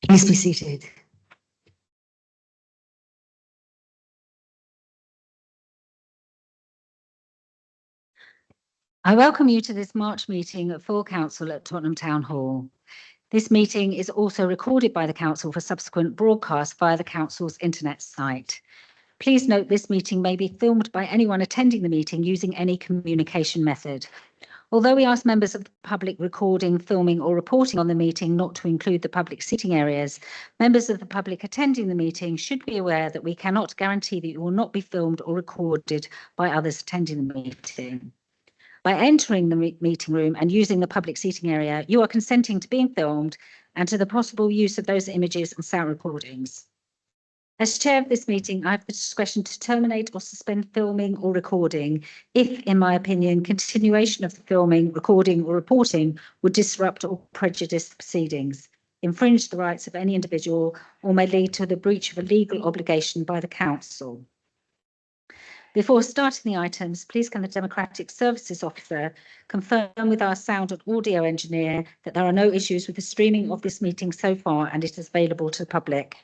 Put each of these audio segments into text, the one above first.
Please be seated. I welcome you to this March meeting at Full Council at Tottenham Town Hall. This meeting is also recorded by the Council for subsequent broadcast via the Council's internet site. Please note this meeting may be filmed by anyone attending the meeting using any communication method. Although we ask members of the public recording, filming or reporting on the meeting not to include the public seating areas, members of the public attending the meeting should be aware that we cannot guarantee that you will not be filmed or recorded by others attending the meeting. By entering the meeting room and using the public seating area, you are consenting to being filmed and to the possible use of those images and sound recordings. As chair of this meeting, I have the discretion to terminate or suspend filming or recording if, in my opinion, continuation of the filming, recording or reporting would disrupt or prejudice the proceedings, infringe the rights of any individual, or may lead to the breach of a legal obligation by the Council. Before starting the items, please can the Democratic Services Officer confirm with our sound and audio engineer that there are no issues with the streaming of this meeting so far and it is available to the public.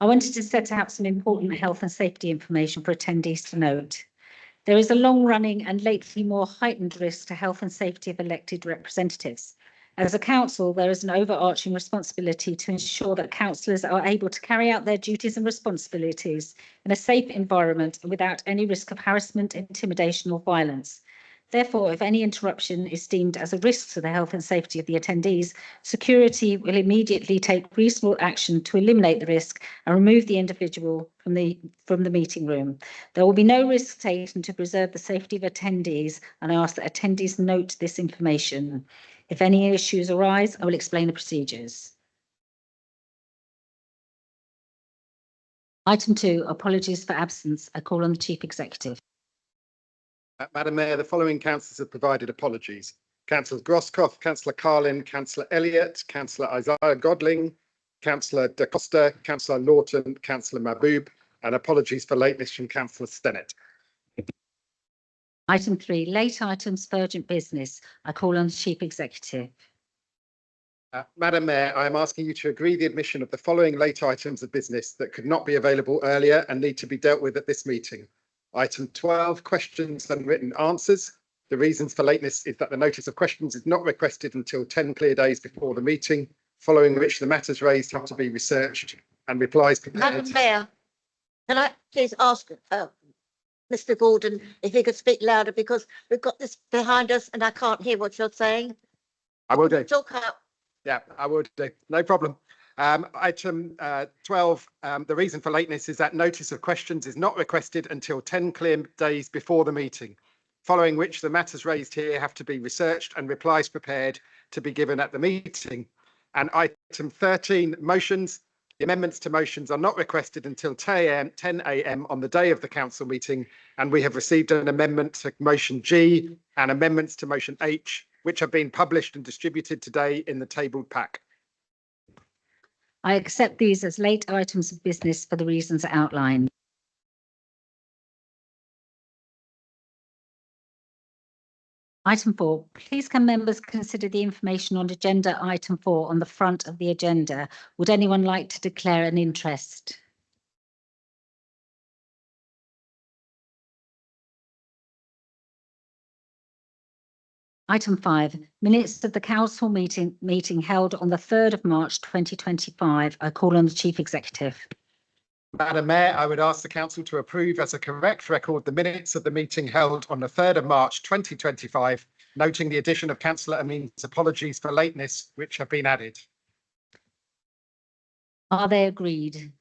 I wanted to set out some important health and safety information for attendees to note. There is a long-running and lately more heightened risk to health and safety of elected representatives. As a council, there is an overarching responsibility to ensure that councillors are able to carry out their duties and responsibilities in a safe environment and without any risk of harassment, intimidation or violence. Therefore, if any interruption is deemed as a risk to the health and safety of the attendees, security will immediately take reasonable action to eliminate the risk and remove the individual from the meeting room. There will be no risk taken to preserve the safety of attendees, and I ask that attendees note this information. If any issues arise, I will explain the procedures. Item 2, apologies for absence. I call on the Chief Executive. Madam Mayor, the following councillors have provided apologies. Councillor Grosskopf, Councillor Carlin, Councillor Elliott, Councillor Isaiah Godling, Councillor Da Costa, Councillor Lawton, Councillor Mahbub, and apologies for lateness from Councillor Stennett. Item 3, late items for urgent business. I call on the Chief Executive. Madam Mayor, I am asking you to agree the admission of the following late items of business that could not be available earlier and need to be dealt with at this meeting. Item 12, questions and written answers. The reasons for lateness is that the notice of questions is not requested until 10 clear days before the meeting, following which the matters raised have to be researched and replies prepared. Madam Mayor, can I please ask Mr. Gordon if he could speak louder, because we've got this behind us and I can't hear what you're saying. I will do. Talk up. Yeah, I will do. No problem. Item 12, the reason for lateness is that notice of questions is not requested until 10 clear days before the meeting, following which the matters raised here have to be researched and replies prepared to be given at the meeting. And item 13, motions. The amendments to motions are not requested until 10 a.m. on the day of the council meeting, and we have received an amendment to motion G and amendments to motion H, which have been published and distributed today in the tabled pack. I accept these as late items of business for the reasons outlined. Item 4, please can members consider the information on agenda item 4 on the front of the agenda. Would anyone like to declare an interest? Item 5, minutes of the council meeting held on the 3rd of March 2025. I call on the Chief Executive. Madam Mayor, I would ask the council to approve as a correct record the minutes of the meeting held on the 3rd of March 2025, noting the addition of Councillor Amin's apologies for lateness, which have been added. Are they agreed?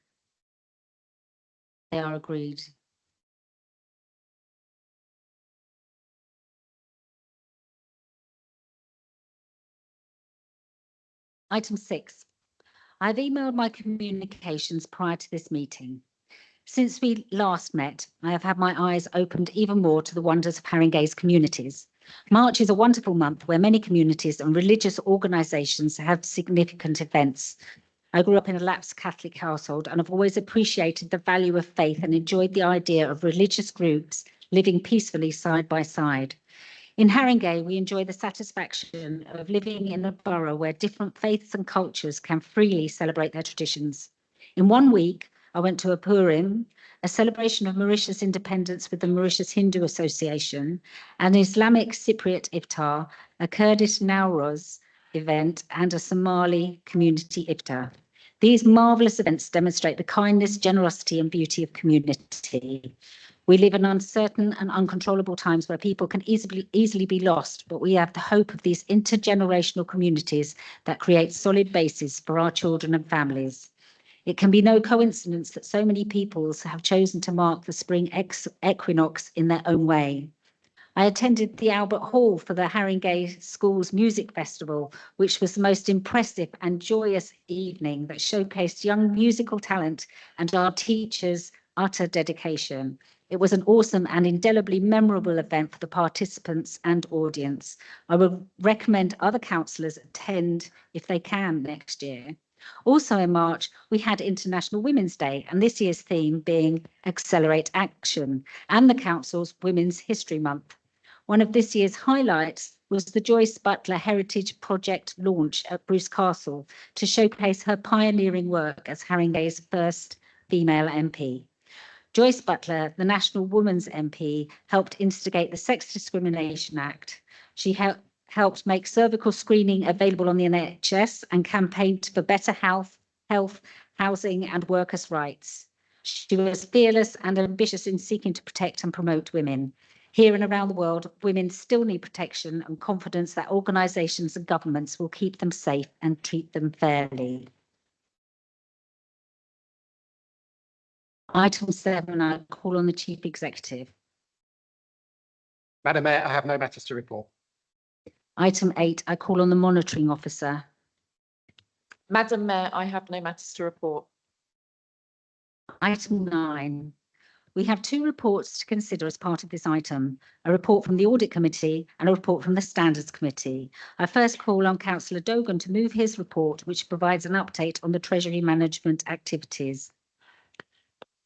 They are agreed. Item 6. I've emailed my communications prior to this meeting. Since we last met, I have had my eyes opened even more to the wonders of Haringey's communities. March is a wonderful month where many communities and religious organisations have significant events. I grew up in a lapsed Catholic household and have always appreciated the value of faith and enjoyed the idea of religious groups living peacefully side by side. In Haringey, we enjoy the satisfaction of living in a borough where different faiths and cultures can freely celebrate their traditions. In 1 week, I went to a Purim, a celebration of Mauritius independence with the Mauritius Hindu Association, an Islamic Cypriot Iftar, a Kurdish Nowruz event, and a Somali community Iftar. These marvellous events demonstrate the kindness, generosity, and beauty of community. We live in uncertain and uncontrollable times where people can easily be lost, but we have the hope of these intergenerational communities that create solid bases for our children and families. It can be no coincidence that so many peoples have chosen to mark the spring equinox in their own way. I attended the Albert Hall for the Haringey Schools Music Festival, which was the most impressive and joyous evening that showcased young musical talent and our teachers' utter dedication. It was an awesome and indelibly memorable event for the participants and audience. I would recommend other councillors attend if they can next year. Also in March, we had International Women's Day, and this year's theme being Accelerate Action, and the Council's Women's History Month. One of this year's highlights was the Joyce Butler Heritage Project launch at Bruce Castle to showcase her pioneering work as Haringey's first female MP. Joyce Butler, the National Women's MP, helped instigate the Sex Discrimination Act. She helped make cervical screening available on the NHS and campaigned for better health, housing, and workers' rights. She was fearless and ambitious in seeking to protect and promote women. Here and around the world, women still need protection and confidence that organisations and governments will keep them safe and treat them fairly. Item 7, I call on the Chief Executive. Madam Mayor, I have no matters to report. Item 8, I call on the Monitoring Officer. Madam Mayor, I have no matters to report. Item 9. We have 2 reports to consider as part of this item, a report from the Audit Committee and a report from the Standards Committee. I first call on Councillor Dogan to move his report, which provides an update on the Treasury management activities.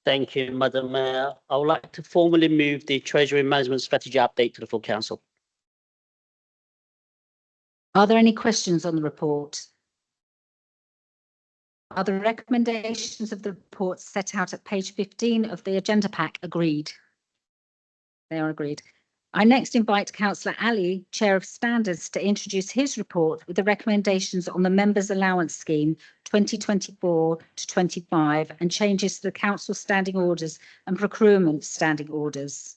Thank you, Madam Mayor. I would like to formally move the Treasury Management Strategy update to the full Council. Are there any questions on the report? Are the recommendations of the report set out at page 15 of the agenda pack agreed? They are agreed. I next invite Councillor Ali, Chair of Standards, to introduce his report with the recommendations on the Members' Allowance Scheme 2024 to 25 and changes to the Council Standing Orders and Procurement Standing Orders.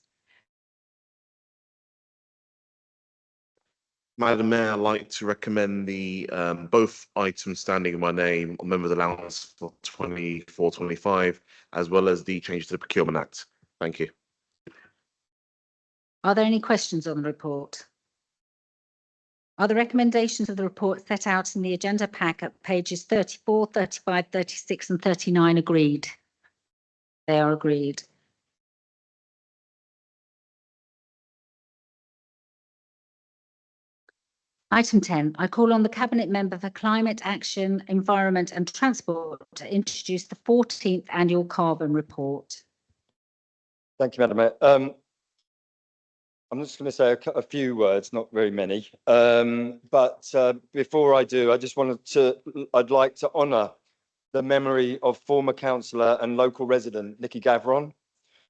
Madam Mayor, I'd like to recommend the both items standing in my name on members' allowance for 24-25, as well as the change to the Procurement Act. Thank you. Are there any questions on the report? Are the recommendations of the report set out in the agenda pack at pages 34, 35, 36 and 39 agreed? They are agreed. Item 10, I call on the Cabinet Member for Climate Action, Environment and Transport to introduce the 14th Annual Carbon Report. Thank you, Madam Mayor. I'm just going to say a few words, not very many. But before I do, I'd like to honour the memory of former councillor and local resident Nikki Gavron,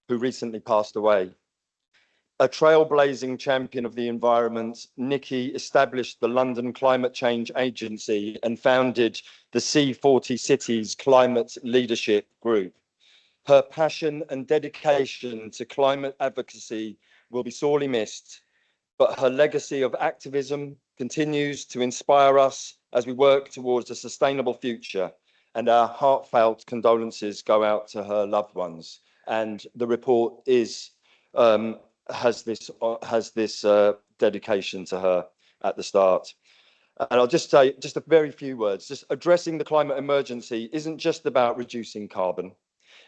who recently passed away. A trailblazing champion of the environment, Nikki established the London Climate Change Agency and founded the C40 Cities Climate Leadership Group. Her passion and dedication to climate advocacy will be sorely missed, but her legacy of activism continues to inspire us as we work towards a sustainable future, and our heartfelt condolences go out to her loved ones. And the report has this dedication to her at the start. And I'll just say just a very few words. Just addressing the climate emergency isn't just about reducing carbon.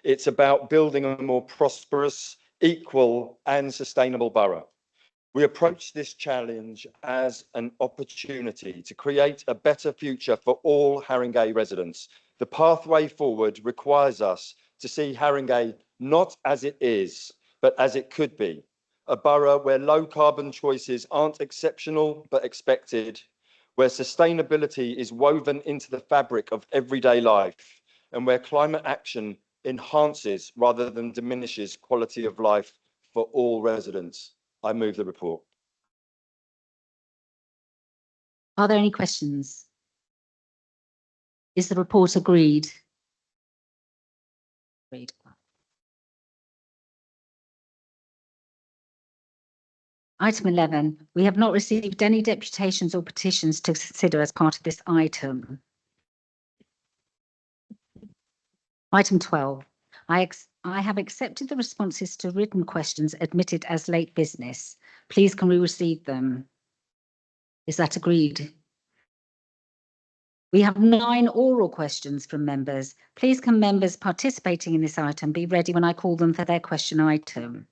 It's about building a more prosperous, equal and sustainable borough. We approach this challenge as an opportunity to create a better future for all Haringey residents. The pathway forward requires us to see Haringey not as it is, but as it could be. a borough where low carbon choices aren't exceptional but expected, where sustainability is woven into the fabric of everyday life, and where climate action enhances rather than diminishes quality of life for all residents. I move the report. Are there any questions? Is the report agreed? Agreed. Item 11, we have not received any deputations or petitions to consider as part of this item. Item 12, I have accepted the responses to written questions admitted as late business. Please can we receive them? Is that agreed? We have 9 oral questions from members. Please can members participating in this item be ready when I call them for their question item.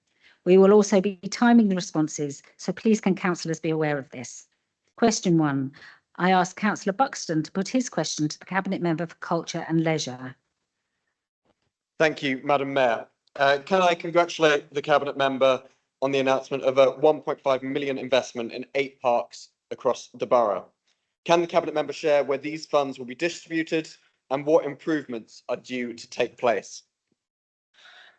We will also be timing the responses, so please can councillors be aware of this. Question 1. I ask Councillor Buxton to put his question to the Cabinet Member for Culture and Leisure. Thank you, Madam Mayor. Can I congratulate the Cabinet Member on the announcement of a 1.5 million investment in 8 parks across the borough? Can the Cabinet Member share where these funds will be distributed and what improvements are due to take place?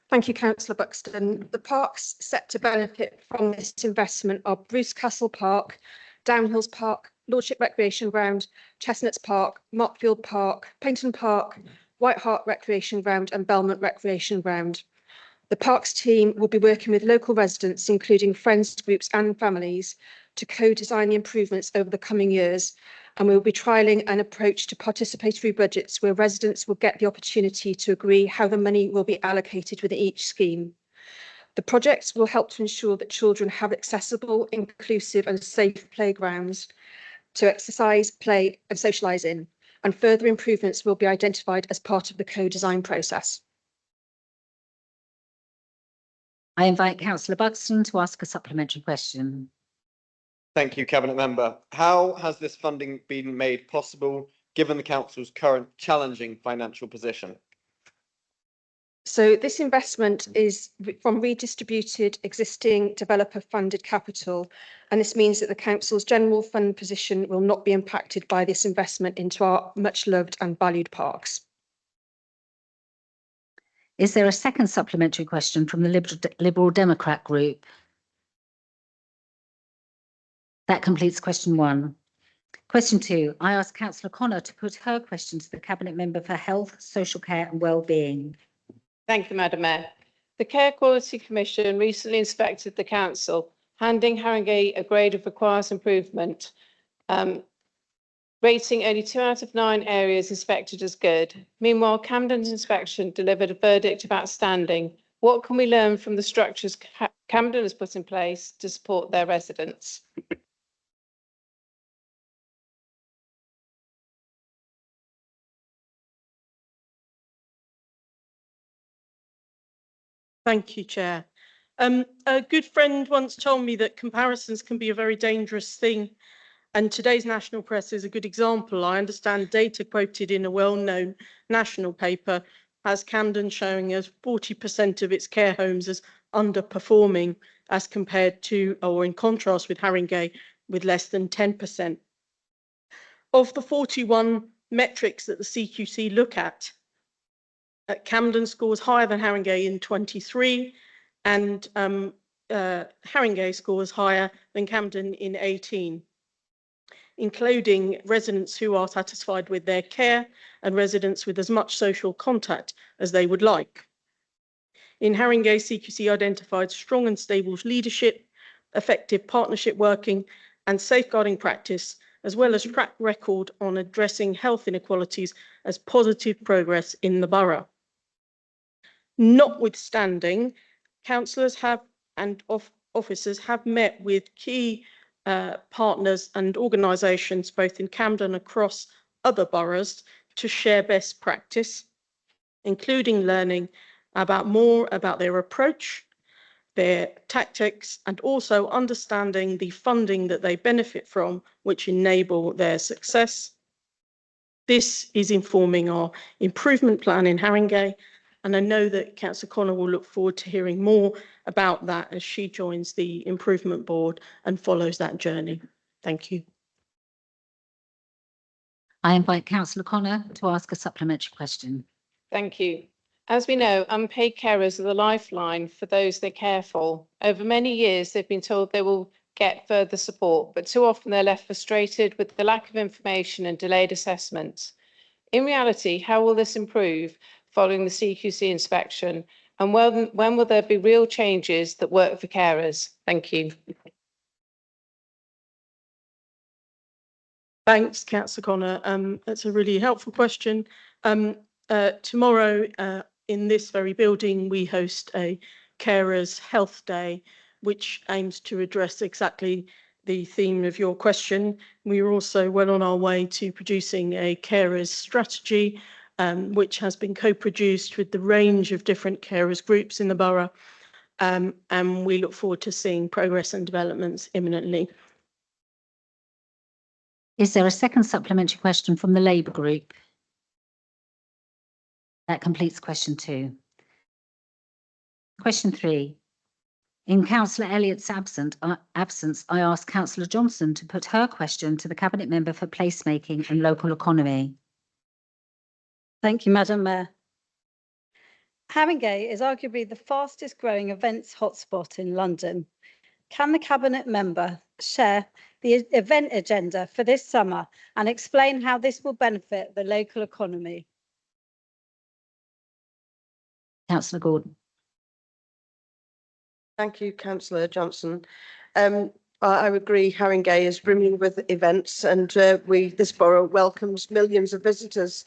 Thank you, Councillor Buxton. The parks set to benefit from this investment are Bruce Castle Park, Downhills Park, Lordship Recreation Ground, Chestnuts Park, Markfield Park, Paynton Park, White Hart Recreation Ground and Belmont Recreation Ground. The parks team will be working with local residents, including friends, groups and families, to co-design the improvements over the coming years, and we will be trialling an approach to participatory budgets where residents will get the opportunity to agree how the money will be allocated within each scheme. The projects will help to ensure that children have accessible, inclusive and safe playgrounds to exercise, play and socialise in, and further improvements will be identified as part of the co-design process. I invite Councillor Buxton to ask a supplementary question. Thank you, Cabinet Member. How has this funding been made possible given the Council's current challenging financial position? So this investment is from redistributed existing developer funded capital, and this means that the Council's general fund position will not be impacted by this investment into our much loved and valued parks. Is there a second supplementary question from the Liberal Democrat group? That completes question 1. Question 2, I ask Councillor Connor to put her question to the Cabinet Member for Health, Social Care and Wellbeing. Thank you, Madam Mayor. The Care Quality Commission recently inspected the council, handing Haringey a grade of requires improvement, rating only 2 out of 9 areas inspected as good. Meanwhile, Camden's inspection delivered a verdict of outstanding. What can we learn from the structures Camden has put in place to support their residents? Thank you, Chair. A good friend once told me that comparisons can be a very dangerous thing, and today's national press is a good example. I understand data quoted in a well-known national paper has Camden showing as 40% of its care homes as underperforming as compared to, or in contrast with Haringey, with less than 10%. Of the 41 metrics that the CQC look at, Camden scores higher than Haringey in 23, and Haringey scores higher than Camden in 18, including residents who are satisfied with their care and residents with as much social contact as they would like. In Haringey, CQC identified strong and stable leadership, effective partnership working and safeguarding practice, as well as track record on addressing health inequalities as positive progress in the borough. Notwithstanding, councillors have and officers have met with key partners and organisations both in Camden and across other boroughs to share best practice, including learning more about their approach, their tactics, and also understanding the funding that they benefit from, which enable their success. This is informing our improvement plan in Haringey And I know that Councillor Connor will look forward to hearing more about that as she joins the improvement board and follows that journey. Thank you. I invite Councillor Connor to ask a supplementary question. Thank you. As we know, unpaid carers are the lifeline for those they care for. Over many years, they've been told they will get further support, but too often they're left frustrated with the lack of information and delayed assessments. In reality, how will this improve following the CQC inspection? And when will there be real changes that work for carers? Thank you. Thanks, Councillor Connor. That's a really helpful question. Tomorrow, in this very building, we host a Carers Health Day, which aims to address exactly the theme of your question. We are also well on our way to producing a carers strategy, which has been co-produced with the range of different carers groups in the borough. And we look forward to seeing progress and developments imminently. Is there a second supplementary question from the Labour Group? That completes question 2. Question 3. In Councillor Elliott's absence, I ask Councillor Johnson to put her question to the Cabinet Member for Placemaking and Local Economy. Thank you, Madam Mayor. Haringey is arguably the fastest growing events hotspot in London. Can the Cabinet Member share the event agenda for this summer and explain how this will benefit the local economy? Councillor Gordon. Thank you, Councillor Johnson. I agree, Haringey is brimming with events, and this borough welcomes millions of visitors,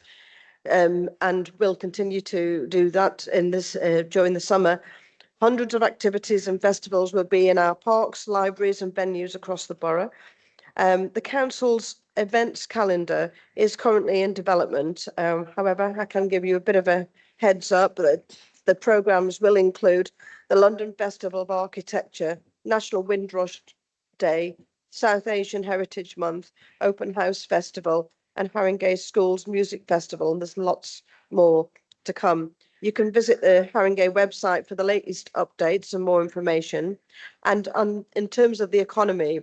and will continue to do that in this during the summer. Hundreds of activities and festivals will be in our parks, libraries and venues across the borough. The council's events calendar is currently in development. However, I can give you a bit of a heads up that the programmes will include the London Festival of Architecture, National Windrush Day, South Asian Heritage Month, Open House Festival and Haringey Schools Music Festival, and there's lots more to come. You can visit the Haringey website for the latest updates and more information. And in terms of the economy,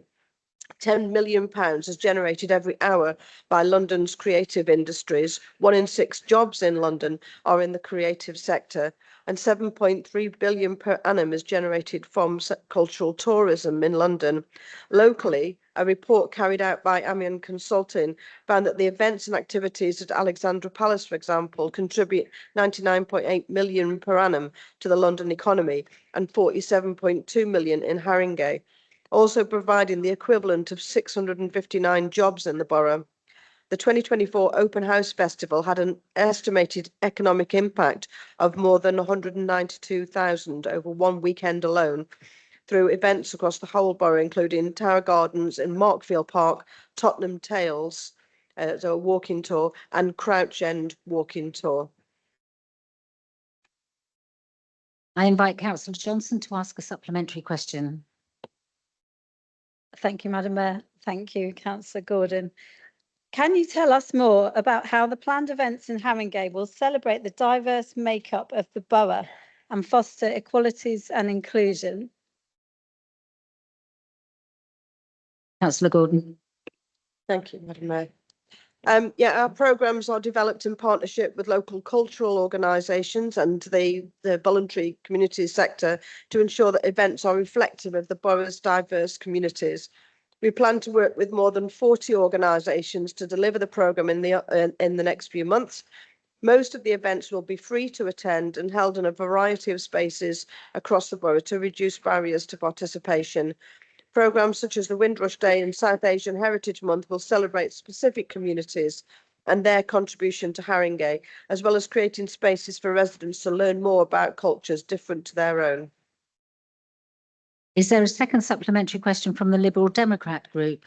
£10 million is generated every hour by London's creative industries. 1 in 6 jobs in London are in the creative sector, and 7.3 billion per annum is generated from cultural tourism in London. Locally, a report carried out by Amiens Consulting found that the events and activities at Alexandra Palace, for example, contribute 99.8 million per annum to the London economy and 47.2 million in Haringey, also providing the equivalent of 659 jobs in the borough. The 2024 Open House Festival had an estimated economic impact of more than 192,000 over one weekend alone, through events across the whole borough, including Tower Gardens in Markfield Park, Tottenham Tales, so a walking tour, and Crouch End walking tour. I invite Councillor Johnson to ask a supplementary question. Thank you, Madam Mayor. Thank you, Councillor Gordon. Can you tell us more about how the planned events in Haringey will celebrate the diverse makeup of the borough and foster equalities and inclusion? Councillor Gordon. Thank you, Madam Mayor. Our programmes are developed in partnership with local cultural organisations and the voluntary community sector to ensure that events are reflective of the borough's diverse communities. We plan to work with more than 40 organisations to deliver the programme in the next few months. Most of the events will be free to attend and held in a variety of spaces across the borough to reduce barriers to participation. Programmes such as the Windrush Day and South Asian Heritage Month will celebrate specific communities and their contribution to Haringey, as well as creating spaces for residents to learn more about cultures different to their own. Is there a second supplementary question from the Liberal Democrat group?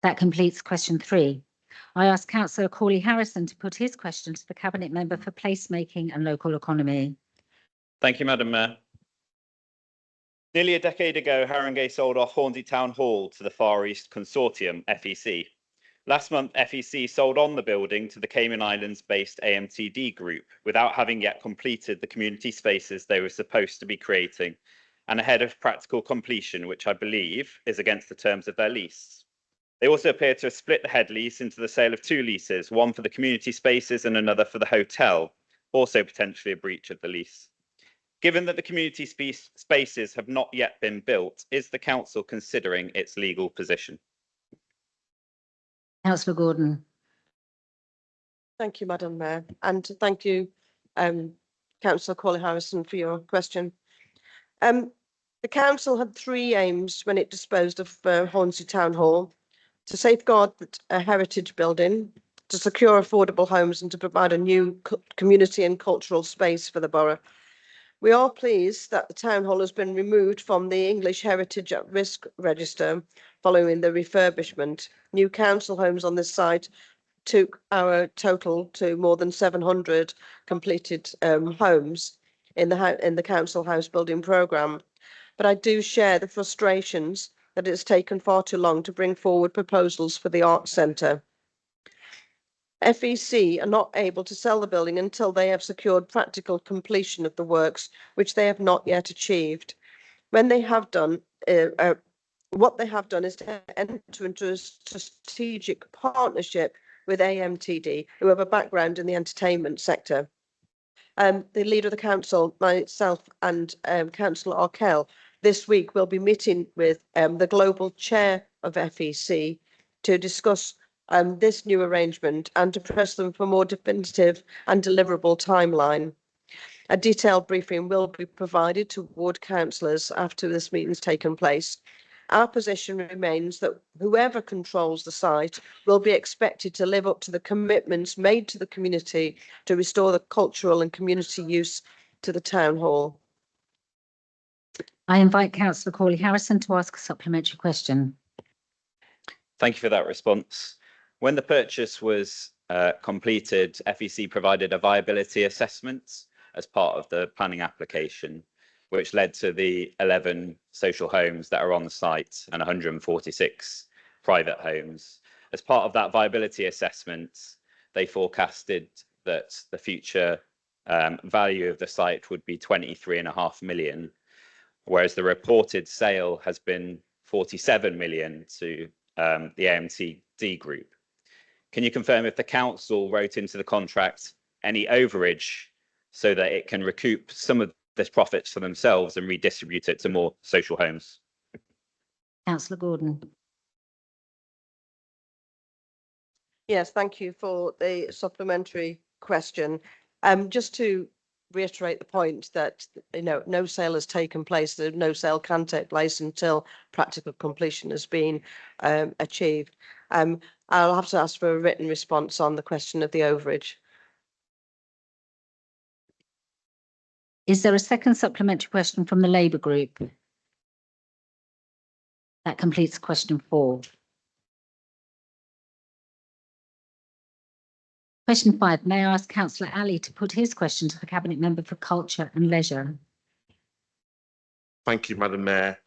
That completes question 3. I ask Councillor Corley Harrison to put his question to the Cabinet Member for Placemaking and Local Economy. Thank you, Madam Mayor. Nearly a decade ago, Haringey sold off Hornsey Town Hall to the Far East Consortium, FEC. Last month, FEC sold on the building to the Cayman Islands-based AMTD Group without having yet completed the community spaces they were supposed to be creating, and ahead of practical completion, which I believe is against the terms of their lease. They also appear to have split the head lease into the sale of 2 leases, one for the community spaces and another for the hotel, also potentially a breach of the lease. Given that the community spaces have not yet been built, is the council considering its legal position? Councillor Gordon. Thank you, Madam Mayor, and thank you, Councillor Corley Harrison, for your question. The council had 3 aims when it disposed of Hornsey Town Hall: to safeguard a heritage building, to secure affordable homes, and to provide a new community and cultural space for the borough. We are pleased that the town hall has been removed from the English Heritage at Risk register following the refurbishment. New council homes on this site took our total to more than 700 completed homes in the council house building programme. But I do share the frustrations that it's taken far too long to bring forward proposals for the Arts Centre. FEC are not able to sell the building until they have secured practical completion of the works, which they have not yet achieved. When they have done, what they have done is to enter into a strategic partnership with AMTD, who have a background in the entertainment sector. The leader of the council, myself and Councillor Arkell, this week will be meeting with the global chair of FEC to discuss this new arrangement and to press them for more definitive and deliverable timeline. A detailed briefing will be provided to ward councillors after this meeting has taken place. Our position remains that whoever controls the site will be expected to live up to the commitments made to the community to restore the cultural and community use to the town hall. I invite Councillor Corley Harrison to ask a supplementary question. Thank you for that response. When the purchase was completed, FEC provided a viability assessment as part of the planning application, which led to the 11 social homes that are on the site and 146 private homes. As part of that viability assessment, they forecasted that the future value of the site would be 23.5 million, whereas the reported sale has been 47 million to the AMTD Group. Can you confirm if the council wrote into the contract any overage so that it can recoup some of this profits for themselves and redistribute it to more social homes? Councillor Gordon. Yes, thank you for the supplementary question. Just to reiterate the point that no sale has taken place, no sale can take place until practical completion has been achieved. I'll have to ask for a written response on the question of the overage. Is there a second supplementary question from the Labour Group? That completes question 4. Question 5, may I ask Councillor Ali to put his question to the Cabinet Member for Culture and Leisure? Thank you, Madam Mayor.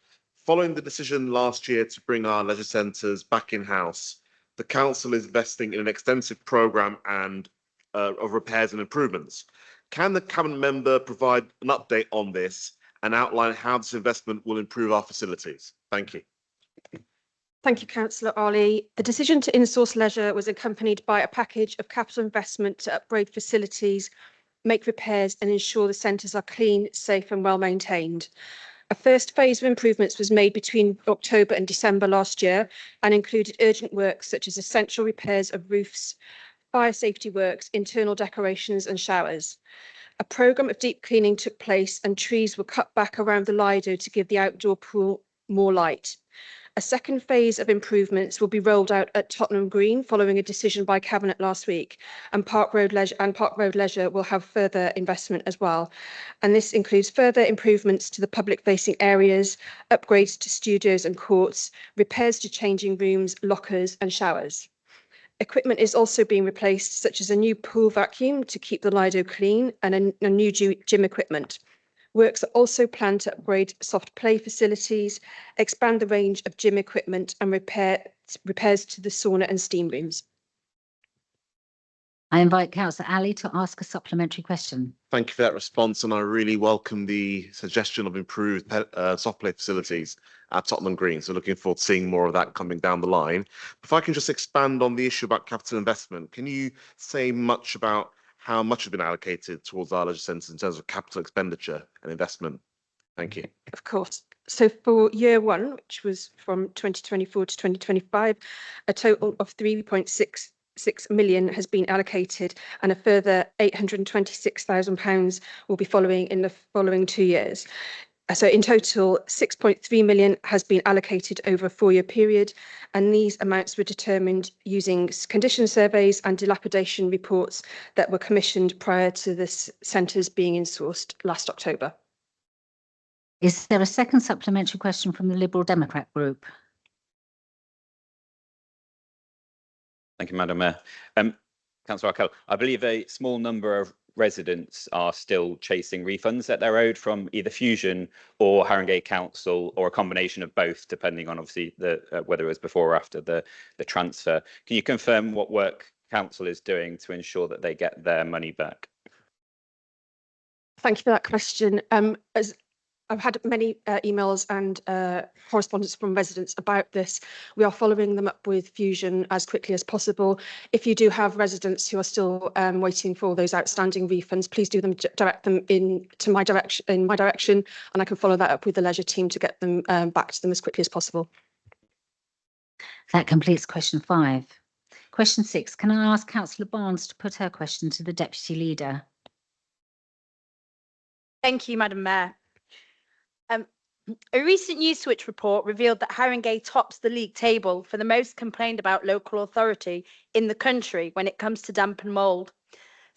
Following the decision last year to bring our leisure centres back in-house, the council is investing in an extensive programme of repairs and improvements. Can the Cabinet Member provide an update on this and outline how this investment will improve our facilities? Thank you. Thank you, Councillor Ali. The decision to insource leisure was accompanied by a package of capital investment to upgrade facilities, make repairs and ensure the centres are clean, safe and well maintained. A first phase of improvements was made between October and December last year and included urgent works such as essential repairs of roofs, fire safety works, internal decorations and showers. A programme of deep cleaning took place and trees were cut back around the Lido to give the outdoor pool more light. A second phase of improvements will be rolled out at Tottenham Green following a decision by Cabinet last week, and Park Road Leisure will have further investment as well. And this includes further improvements to the public facing areas, upgrades to studios and courts, repairs to changing rooms, lockers and showers. Equipment is also being replaced, such as a new pool vacuum to keep the Lido clean and a new gym equipment. Works are also planned to upgrade soft play facilities, expand the range of gym equipment and repair repairs to the sauna and steam rooms. I invite Councillor Ali to ask a supplementary question. Thank you for that response, and I really welcome the suggestion of improved soft play facilities at Tottenham Green. So looking forward to seeing more of that coming down the line. If I can just expand on the issue about capital investment, can you say much about how much has been allocated towards our leisure centres in terms of capital expenditure and investment? Thank you. Of course. So for year one, which was from 2024 to 2025, a total of 3.66 million has been allocated, and a further £826,000 will be following in the following 2 years. So in total, 6.3 million has been allocated over a 4-year period, and these amounts were determined using condition surveys and dilapidation reports that were commissioned prior to the centres being insourced last October. Is there a second supplementary question from the Liberal Democrat group? Thank you, Madam Mayor. Councillor Arkell, I believe a small number of residents are still chasing refunds that they're owed from either Fusion or Haringey Council, or a combination of both, depending on obviously whether it was before or after the transfer. Can you confirm what work Council is doing to ensure that they get their money back? Thank you for that question. As I've had many emails and correspondence from residents about this. We are following them up with Fusion as quickly as possible. If you do have residents who are still waiting for those outstanding refunds, please do them direct them in my direction, and I can follow that up with the leisure team to get them back to them as quickly as possible. That completes question 5. Question 6. Can I ask Councillor Barnes to put her question to the Deputy Leader? Thank you, Madam Mayor. A recent NewsSwitch report revealed that Haringey tops the league table for the most complained about local authority in the country when it comes to damp and mould.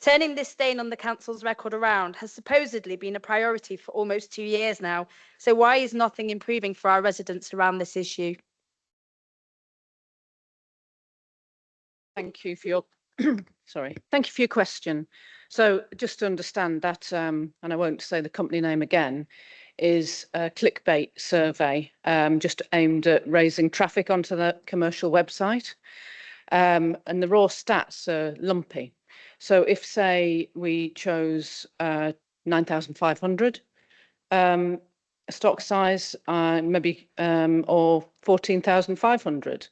Turning this stain on the council's record around has supposedly been a priority for almost 2 years now. So why is nothing improving for our residents around this issue? Thank you for your Thank you for your question. So just to understand that, and I won't say the company name again, is a clickbait survey just aimed at raising traffic onto the commercial website. And the raw stats are lumpy. So if, say, we chose 9,500 stock size, maybe, or 14,500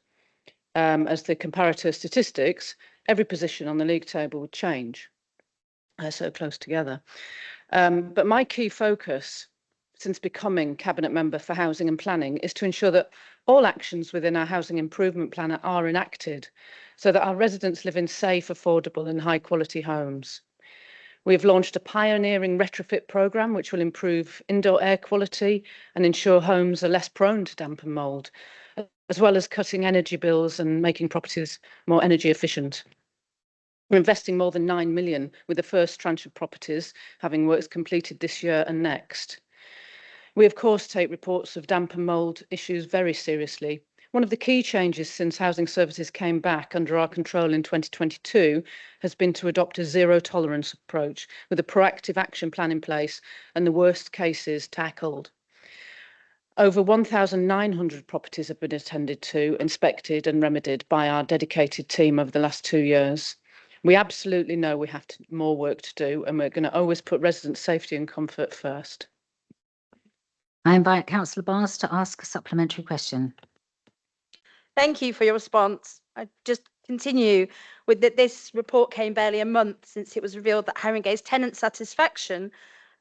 as the comparator statistics, every position on the league table would change. So close together. But my key focus since becoming Cabinet Member for Housing and Planning is to ensure that all actions within our housing improvement plan are enacted so that our residents live in safe, affordable and high quality homes. We've launched a pioneering retrofit programme which will improve indoor air quality and ensure homes are less prone to damp and mould, as well as cutting energy bills and making properties more energy efficient. We're investing more than 9 million with the first tranche of properties having works completed this year and next. We, of course, take reports of damp and mould issues very seriously. One of the key changes since housing services came back under our control in 2022 has been to adopt a zero tolerance approach with a proactive action plan in place and the worst cases tackled. Over 1,900 properties have been attended to, inspected and remedied by our dedicated team over the last 2 years. We absolutely know we have more work to do, and we're going to always put resident safety and comfort first. I invite Councillor Barnes to ask a supplementary question. Thank you for your response. I just continue with that this report came barely a month since it was revealed that Haringey's tenant satisfaction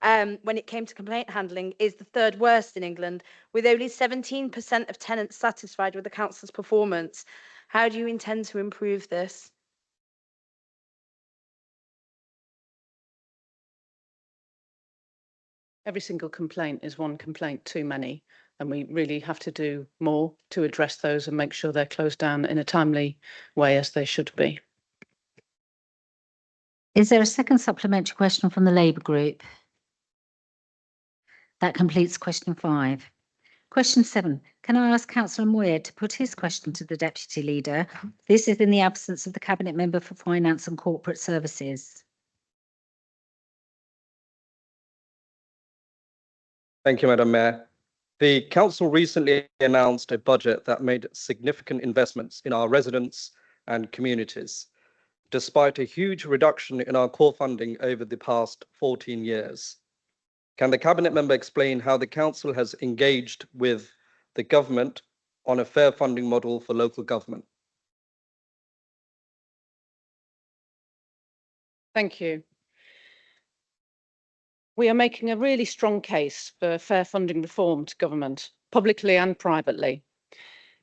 when it came to complaint handling is the 3rd worst in England, with only 17% of tenants satisfied with the council's performance. How do you intend to improve this? Every single complaint is one complaint too many, and we really have to do more to address those and make sure they're closed down in a timely way as they should be. Is there a second supplementary question from the Labour group? That completes question 5. Question 7. Can I ask Councillor Moyer to put his question to the Deputy Leader? This is in the absence of the Cabinet Member for Finance and Corporate Services. Thank you, Madam Mayor. The council recently announced a budget that made significant investments in our residents and communities, despite a huge reduction in our core funding over the past 14 years. Can the Cabinet member explain how the council has engaged with the government on a fair funding model for local government? Thank you. We are making a really strong case for fair funding reform to government, publicly and privately.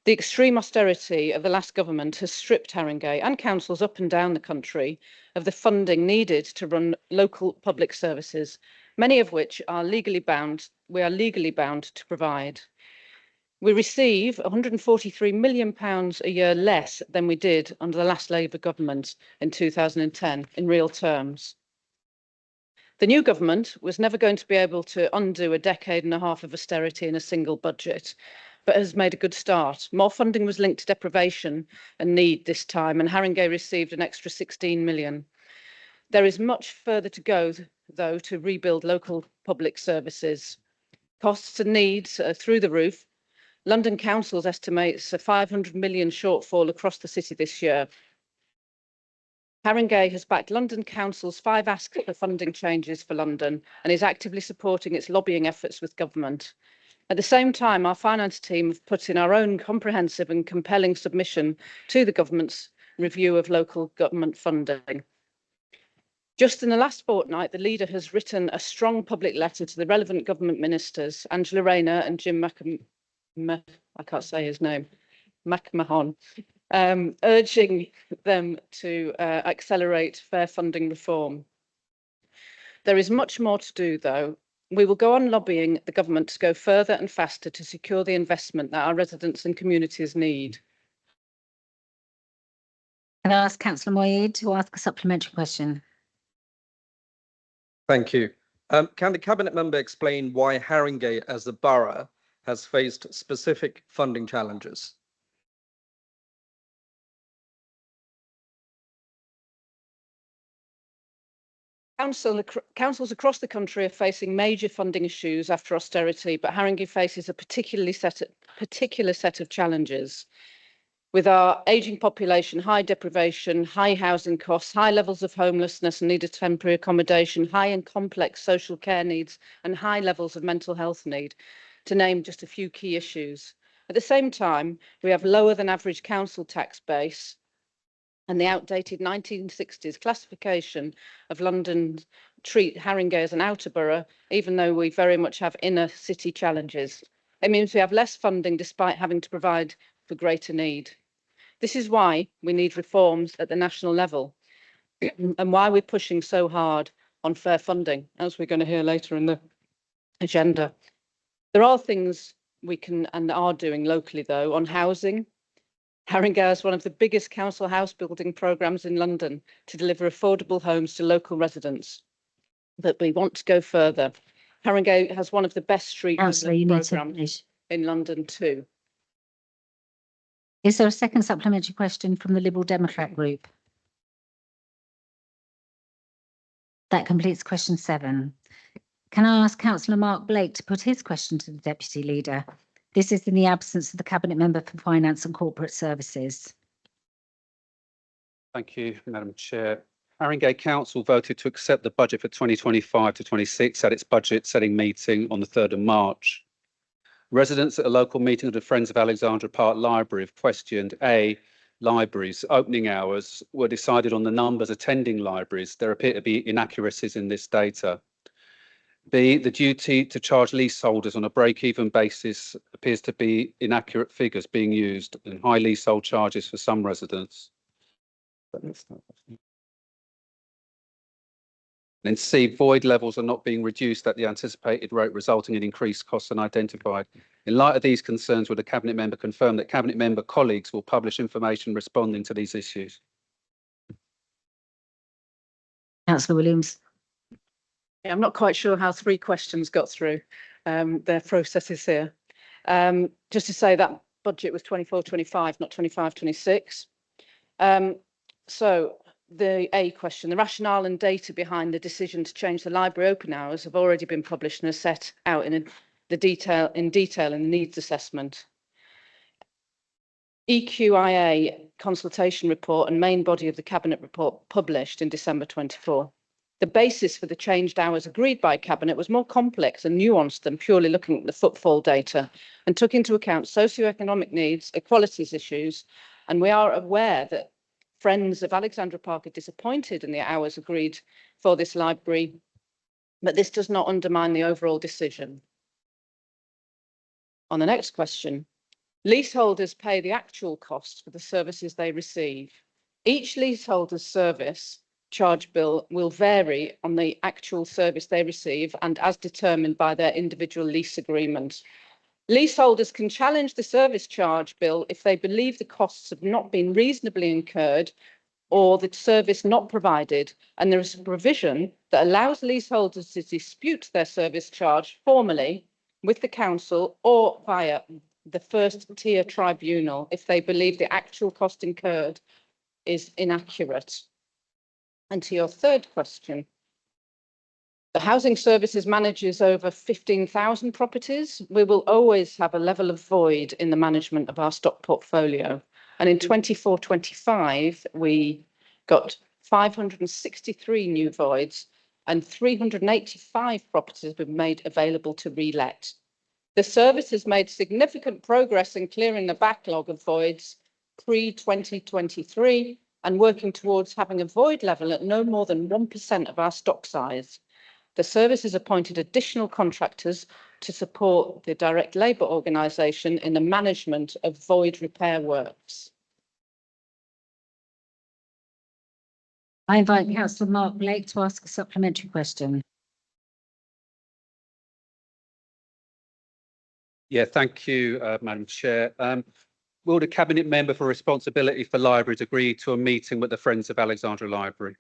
The extreme austerity of the last government has stripped Haringey and councils up and down the country of the funding needed to run local public services, many of which are legally bound, we are legally bound to provide. We receive £143 million a year less than we did under the last Labour government in 2010 in real terms. The new government was never going to be able to undo a decade and a half of austerity in a single budget, but has made a good start. More funding was linked to deprivation and need this time, and Haringey received an extra 16 million. There is much further to go, though, to rebuild local public services. Costs and needs are through the roof. London Council estimates a 500 million shortfall across the city this year. Haringey has backed London Council's 5 asks for funding changes for London and is actively supporting its lobbying efforts with government. At the same time, our finance team have put in our own comprehensive and compelling submission to the government's review of local government funding. Just in the last fortnight, the leader has written a strong public letter to the relevant government ministers, Angela Rayner and Jim I can't say his name, McMahon, urging them to accelerate fair funding reform. There is much more to do, though. We will go on lobbying the government to go further and faster to secure the investment that our residents and communities need. Can I ask Councillor Moyed to ask a supplementary question? Thank you. Can the Cabinet member explain why Haringey as a borough has faced specific funding challenges? Councils across the country are facing major funding issues after austerity, but Haringey faces a particular set of challenges. With our ageing population, high deprivation, high housing costs, high levels of homelessness and need of temporary accommodation, high and complex social care needs, and high levels of mental health need, to name just a few key issues. At the same time, we have lower than average council tax base, and the outdated 1960s classification of London treat Haringey as an outer borough, even though we very much have inner city challenges. It means we have less funding despite having to provide for greater need. This is why we need reforms at the national level and why we're pushing so hard on fair funding, as we're going to hear later in the agenda. There are things we can and are doing locally, though, on housing. Haringey has one of the biggest council house building programmes in London to deliver affordable homes to local residents. But we want to go further. Haringey has one of the best street programmes in London too. Is there a second supplementary question from the Liberal Democrat group? That completes question 7. Can I ask Councillor Mark Blake to put his question to the Deputy Leader? This is in the absence of the Cabinet Member for Finance and Corporate Services. Thank you, Madam Chair. Haringey Council voted to accept the budget for 2025 to 26 at its budget setting meeting on the 3rd of March. Residents at a local meeting of the Friends of Alexandra Park Library have questioned A, libraries' opening hours were decided on the numbers attending libraries. There appear to be inaccuracies in this data. B, the duty to charge leaseholders on a break-even basis appears to be inaccurate figures being used and high leasehold charges for some residents. And C, void levels are not being reduced at the anticipated rate, resulting in increased costs unidentified. In light of these concerns, would the Cabinet Member confirm that Cabinet Member colleagues will publish information responding to these issues? Councillor Williams. I'm not quite sure how 3 questions got through their processes here. Just to say that budget was 24-25, not 25-26. So the A question, the rationale and data behind the decision to change the library open hours have already been published and are set out in in detail in the needs assessment. EQIA consultation report and main body of the Cabinet report published in December 24. The basis for the changed hours agreed by Cabinet was more complex and nuanced than purely looking at the footfall data, and took into account socioeconomic needs, equalities issues, and we are aware that Friends of Alexandra Park are disappointed in the hours agreed for this library, but this does not undermine the overall decision. On the next question, leaseholders pay the actual cost for the services they receive. Each leaseholder's service charge bill will vary on the actual service they receive and as determined by their individual lease agreement. Leaseholders can challenge the service charge bill if they believe the costs have not been reasonably incurred or the service not provided, and there is a provision that allows leaseholders to dispute their service charge formally with the council or via the first tier tribunal if they believe the actual cost incurred is inaccurate. And to your third question, the housing services manages over 15,000 properties. We will always have a level of void in the management of our stock portfolio. And in 24-25, we got 563 new voids and 385 properties were made available to relet. The service has made significant progress in clearing the backlog of voids pre-2023 and working towards having a void level at no more than 1% of our stock size. The service has appointed additional contractors to support the direct labour organisation in the management of void repair works. I invite Councillor Mark Blake to ask a supplementary question. Yeah, thank you, Madam Chair. Will the Cabinet Member for Responsibility for Libraries agree to a meeting with the Friends of Alexandra Library?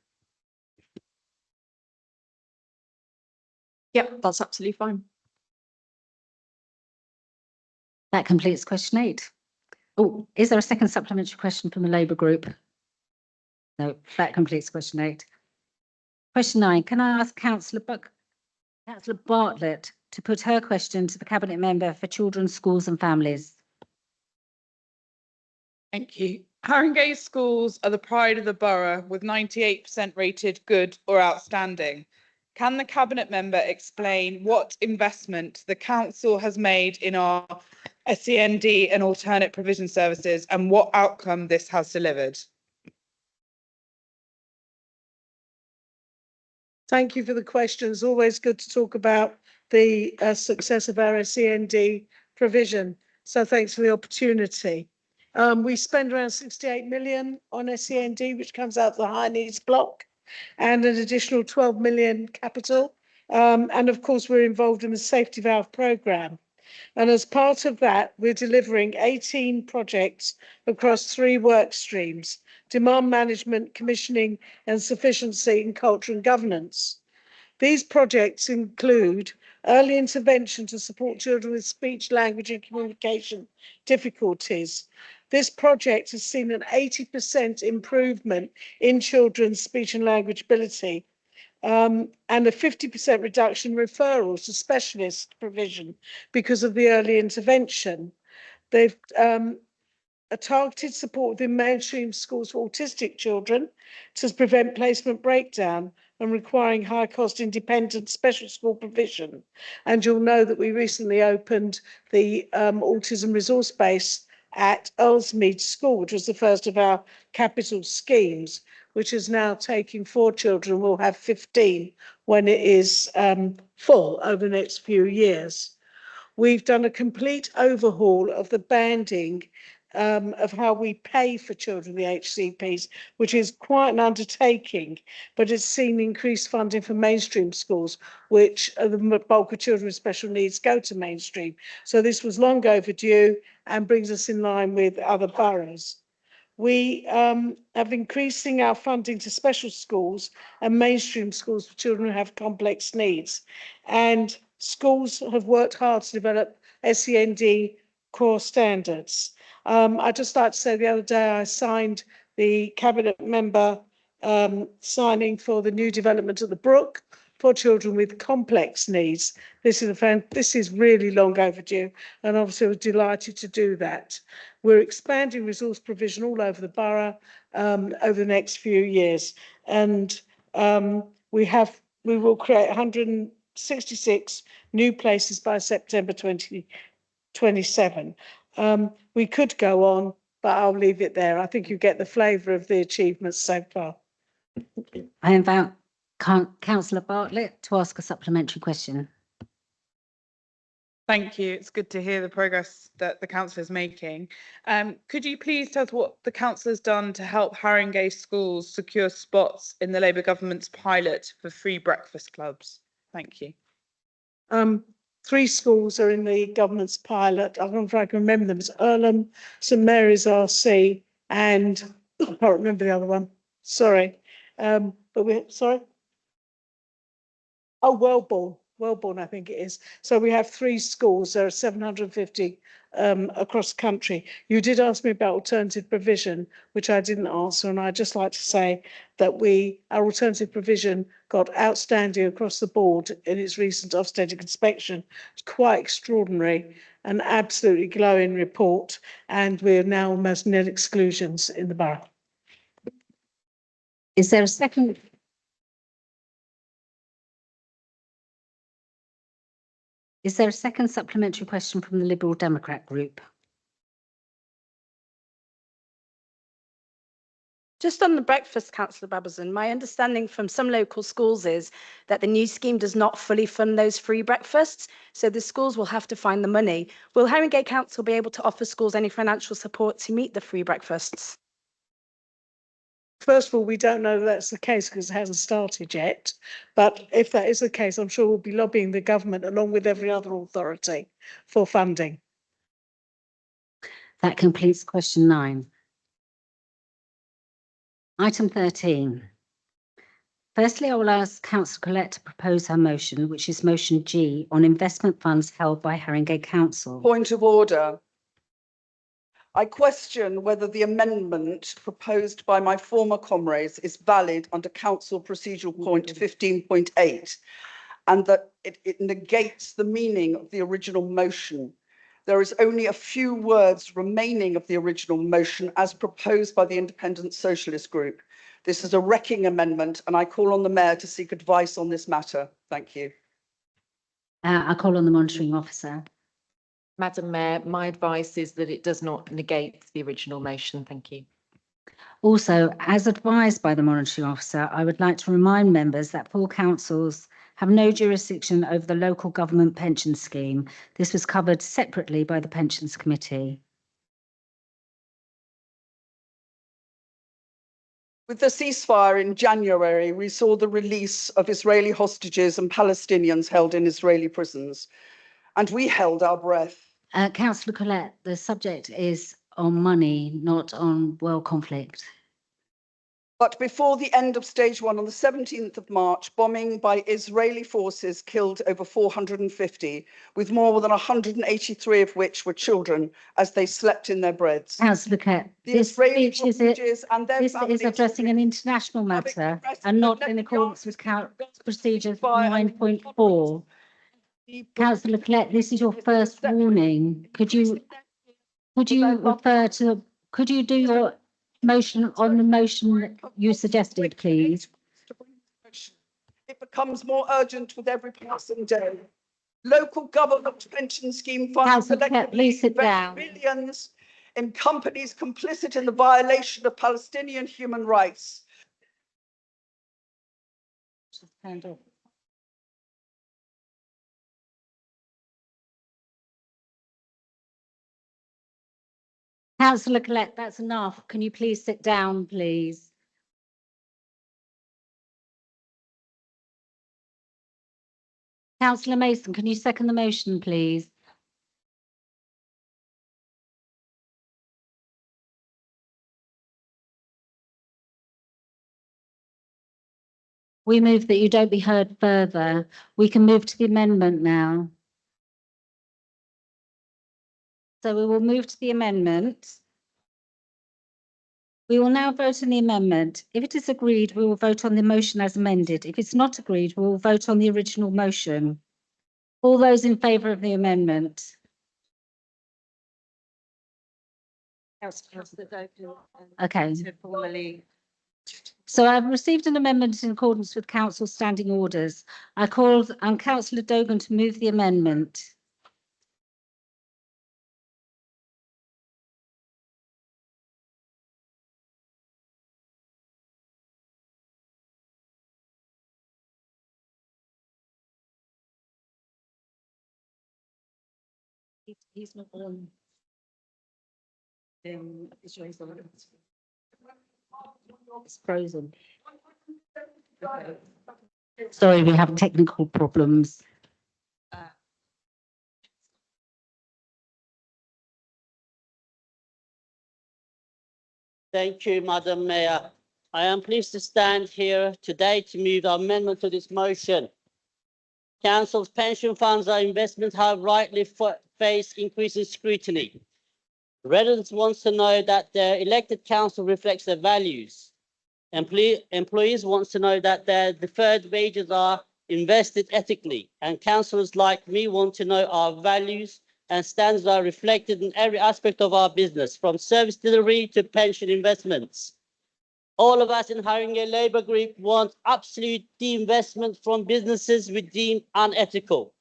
Yep, that's absolutely fine. That completes question 8. Oh, is there a second supplementary question from the Labour Group? No, that completes question 8. Question 9, can I ask Councillor Bartlett to put her question to the Cabinet Member for Children, Schools and Families? Thank you. Haringey schools are the pride of the borough with 98% rated good or outstanding. Can the Cabinet Member explain what investment the Council has made in our SEND and alternate provision services and what outcome this has delivered? Thank you for the question. It's always good to talk about the success of our SEND provision. So thanks for the opportunity. We spend around 68 million on SEND, which comes out of the high needs block, and an additional 12 million capital. And of course, we're involved in the safety valve programme. And as part of that, we're delivering 18 projects across 3 work streams: demand management, commissioning and sufficiency, and culture and governance. These projects include early intervention to support children with speech, language and communication difficulties. This project has seen an 80% improvement in children's speech and language ability, and a 50% reduction in referrals to specialist provision because of the early intervention. They've a targeted support within mainstream schools for autistic children to prevent placement breakdown and requiring high-cost independent special school provision. And you'll know that we recently opened the autism resource base at Earlsmead School, which was the first of our capital schemes, which is now taking 4 children. We'll have 15 when it is full over the next few years. We've done a complete overhaul of the banding of how we pay for children with the HCPs, which is quite an undertaking, but it's seen increased funding for mainstream schools, which the bulk of children with special needs go to mainstream. So this was long overdue and brings us in line with other boroughs. We have increasing our funding to special schools and mainstream schools for children who have complex needs. And schools have worked hard to develop SEND core standards. I'd just like to say the other day I signed the Cabinet Member signing for the new development of the Brook, for children with complex needs. This is really long overdue, and obviously we're delighted to do that. We're expanding resource provision all over the borough over the next few years, and we will create 166 new places by September 2027. We could go on, but I'll leave it there. I think you get the flavour of the achievements so far. I invite Councillor Bartlett to ask a supplementary question. Thank you. It's good to hear the progress that the council is making. Could you please tell us what the council has done to help Haringey schools secure spots in the Labour government's pilot for free breakfast clubs? Thank you. 3 schools are in the government's pilot. I don't know if I can remember them. It's Earlham, St Mary's RC, and I can't remember the other one. Sorry. Sorry. Oh, Wellborn, I think it is. So we have 3 schools. There are 750 across the country. You did ask me about alternative provision, which I didn't answer, and I'd just like to say that our alternative provision got outstanding across the board in its recent Ofsted inspection. It's quite extraordinary, an absolutely glowing report, and we're now almost nil exclusions in the borough. Is there a second? Is there a second supplementary question from the Liberal Democrat group? Just on the breakfast, Councillor Babazon, my understanding from some local schools is that the new scheme does not fully fund those free breakfasts, so the schools will have to find the money. Will Haringey Council be able to offer schools any financial support to meet the free breakfasts? First of all, we don't know that that's the case because it hasn't started yet. But if that is the case, I'm sure we'll be lobbying the government along with every other authority for funding. That completes question 9. Item 13. Firstly, I will ask Councillor Collette to propose her motion, which is motion G, on investment funds held by Haringey Council. Point of order. I question whether the amendment proposed by my former comrades is valid under Council Procedural Point 15.8 and that it negates the meaning of the original motion. There is only a few words remaining of the original motion as proposed by the Independent Socialist Group. This is a wrecking amendment and I call on the Mayor to seek advice on this matter. Thank you. I call on the monitoring officer. Madam Mayor, my advice is that it does not negate the original motion. Thank you. Also, as advised by the monitoring officer, I would like to remind members that full councils have no jurisdiction over the local government pension scheme. This was covered separately by the Pensions Committee. With the ceasefire in January, we saw the release of Israeli hostages and Palestinians held in Israeli prisons, and we held our breath. Councillor Collette, the subject is on money, not on world conflict. But before the end of stage 1 on the 17th of March, bombing by Israeli forces killed over 450, with more than 183 of which were children as they slept in their beds. Councillor Collette, this speech is addressing an international matter and not in accordance with procedure 9.4. Councillor Collette, this is your first warning. Could you do your motion on the motion that you suggested, please? It becomes more urgent with every passing day. Local government pension scheme funds please sit down. Billions in companies complicit in the violation of Palestinian human rights. Councillor Collette, that's enough. Can you please sit down, please? Councillor Mason, can you second the motion, please? We move that you don't be heard further. We can move to the amendment now. So we will move to the amendment. We will now vote on the amendment. If it is agreed, we will vote on the motion as amended. If it's not agreed, we will vote on the original motion. All those in favour of the amendment? Okay. So I've received an amendment in accordance with council standing orders. I call on councillor Dogan to move the amendment. He's not on. It's frozen. Sorry, we have technical problems. Thank you, Madam Mayor. I am pleased to stand here today to move the amendment to this motion. Council's pension funds are investments have rightly faced increasing scrutiny. Residents want to know that their elected council reflects their values. Employees want to know that their deferred wages are invested ethically, and councillors like me want to know our values and standards are reflected in every aspect of our business, from service delivery to pension investments. All of us in Haringey Labour Group want absolute de-investment from businesses we deem unethical.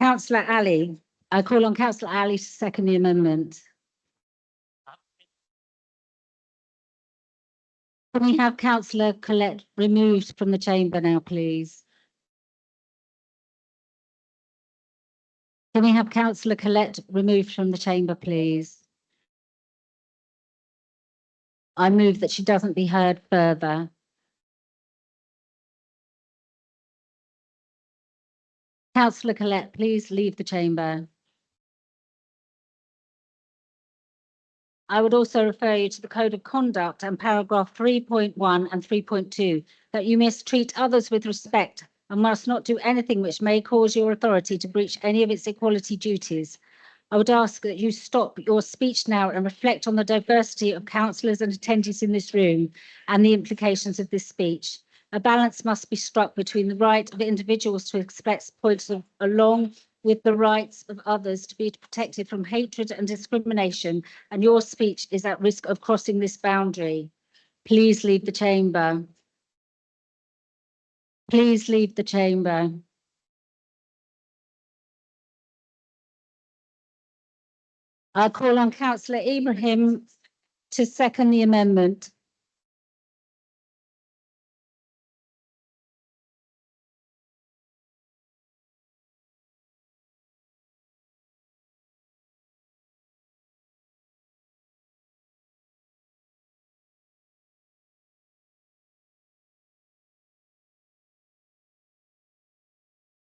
Councillor Ali, I call on councillor Ali to second the amendment. Can we have councillor Collette removed from the chamber now, please? Can we have councillor Collette removed from the chamber, please? I move that she doesn't be heard further. Councillor Collette, please leave the chamber. I would also refer you to the Code of Conduct and paragraph 3.1 and 3.2, that you mistreat others with respect and must not do anything which may cause your authority to breach any of its equality duties. I would ask that you stop your speech now and reflect on the diversity of councillors and attendees in this room and the implications of this speech. A balance must be struck between the right of individuals to express points of along with the rights of others to be protected from hatred and discrimination, and your speech is at risk of crossing this boundary. Please leave the chamber. Please leave the chamber. I call on councillor Ibrahim to second the amendment.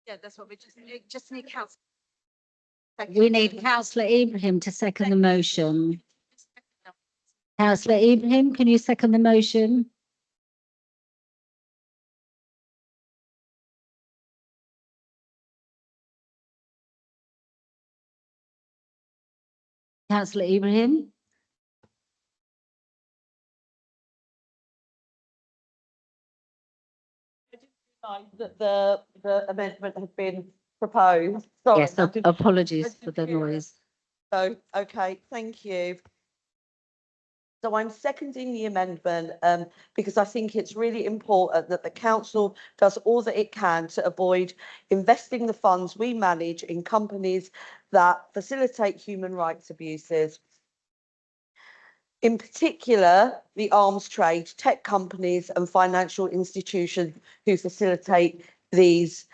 Yeah, that's what we just need council. We need councillor Ibrahim to second the motion. Councillor Ibrahim, can you second the motion? Councillor Ibrahim? That the amendment had been proposed. Sorry, Yes, apologies for the noise. So, okay, thank you. So I'm seconding the amendment because I think it's really important that the council does all that it can to avoid investing the funds we manage in companies that facilitate human rights abuses. In particular, the arms trade, tech companies and financial institutions who facilitate these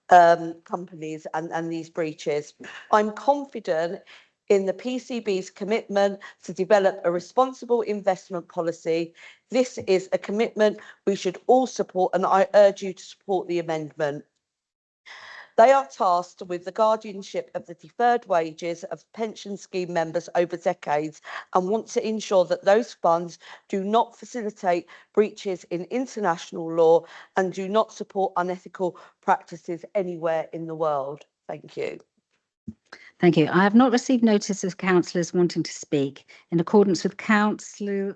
companies and these breaches. I'm confident in the PCB's commitment to develop a responsible investment policy. This is a commitment we should all support, and I urge you to support the amendment. They are tasked with the guardianship of the deferred wages of pension scheme members over decades and want to ensure that those funds do not facilitate breaches in international law and do not support unethical practices anywhere in the world. Thank you. Thank you. I have not received notice of councillors wanting to speak in accordance with Council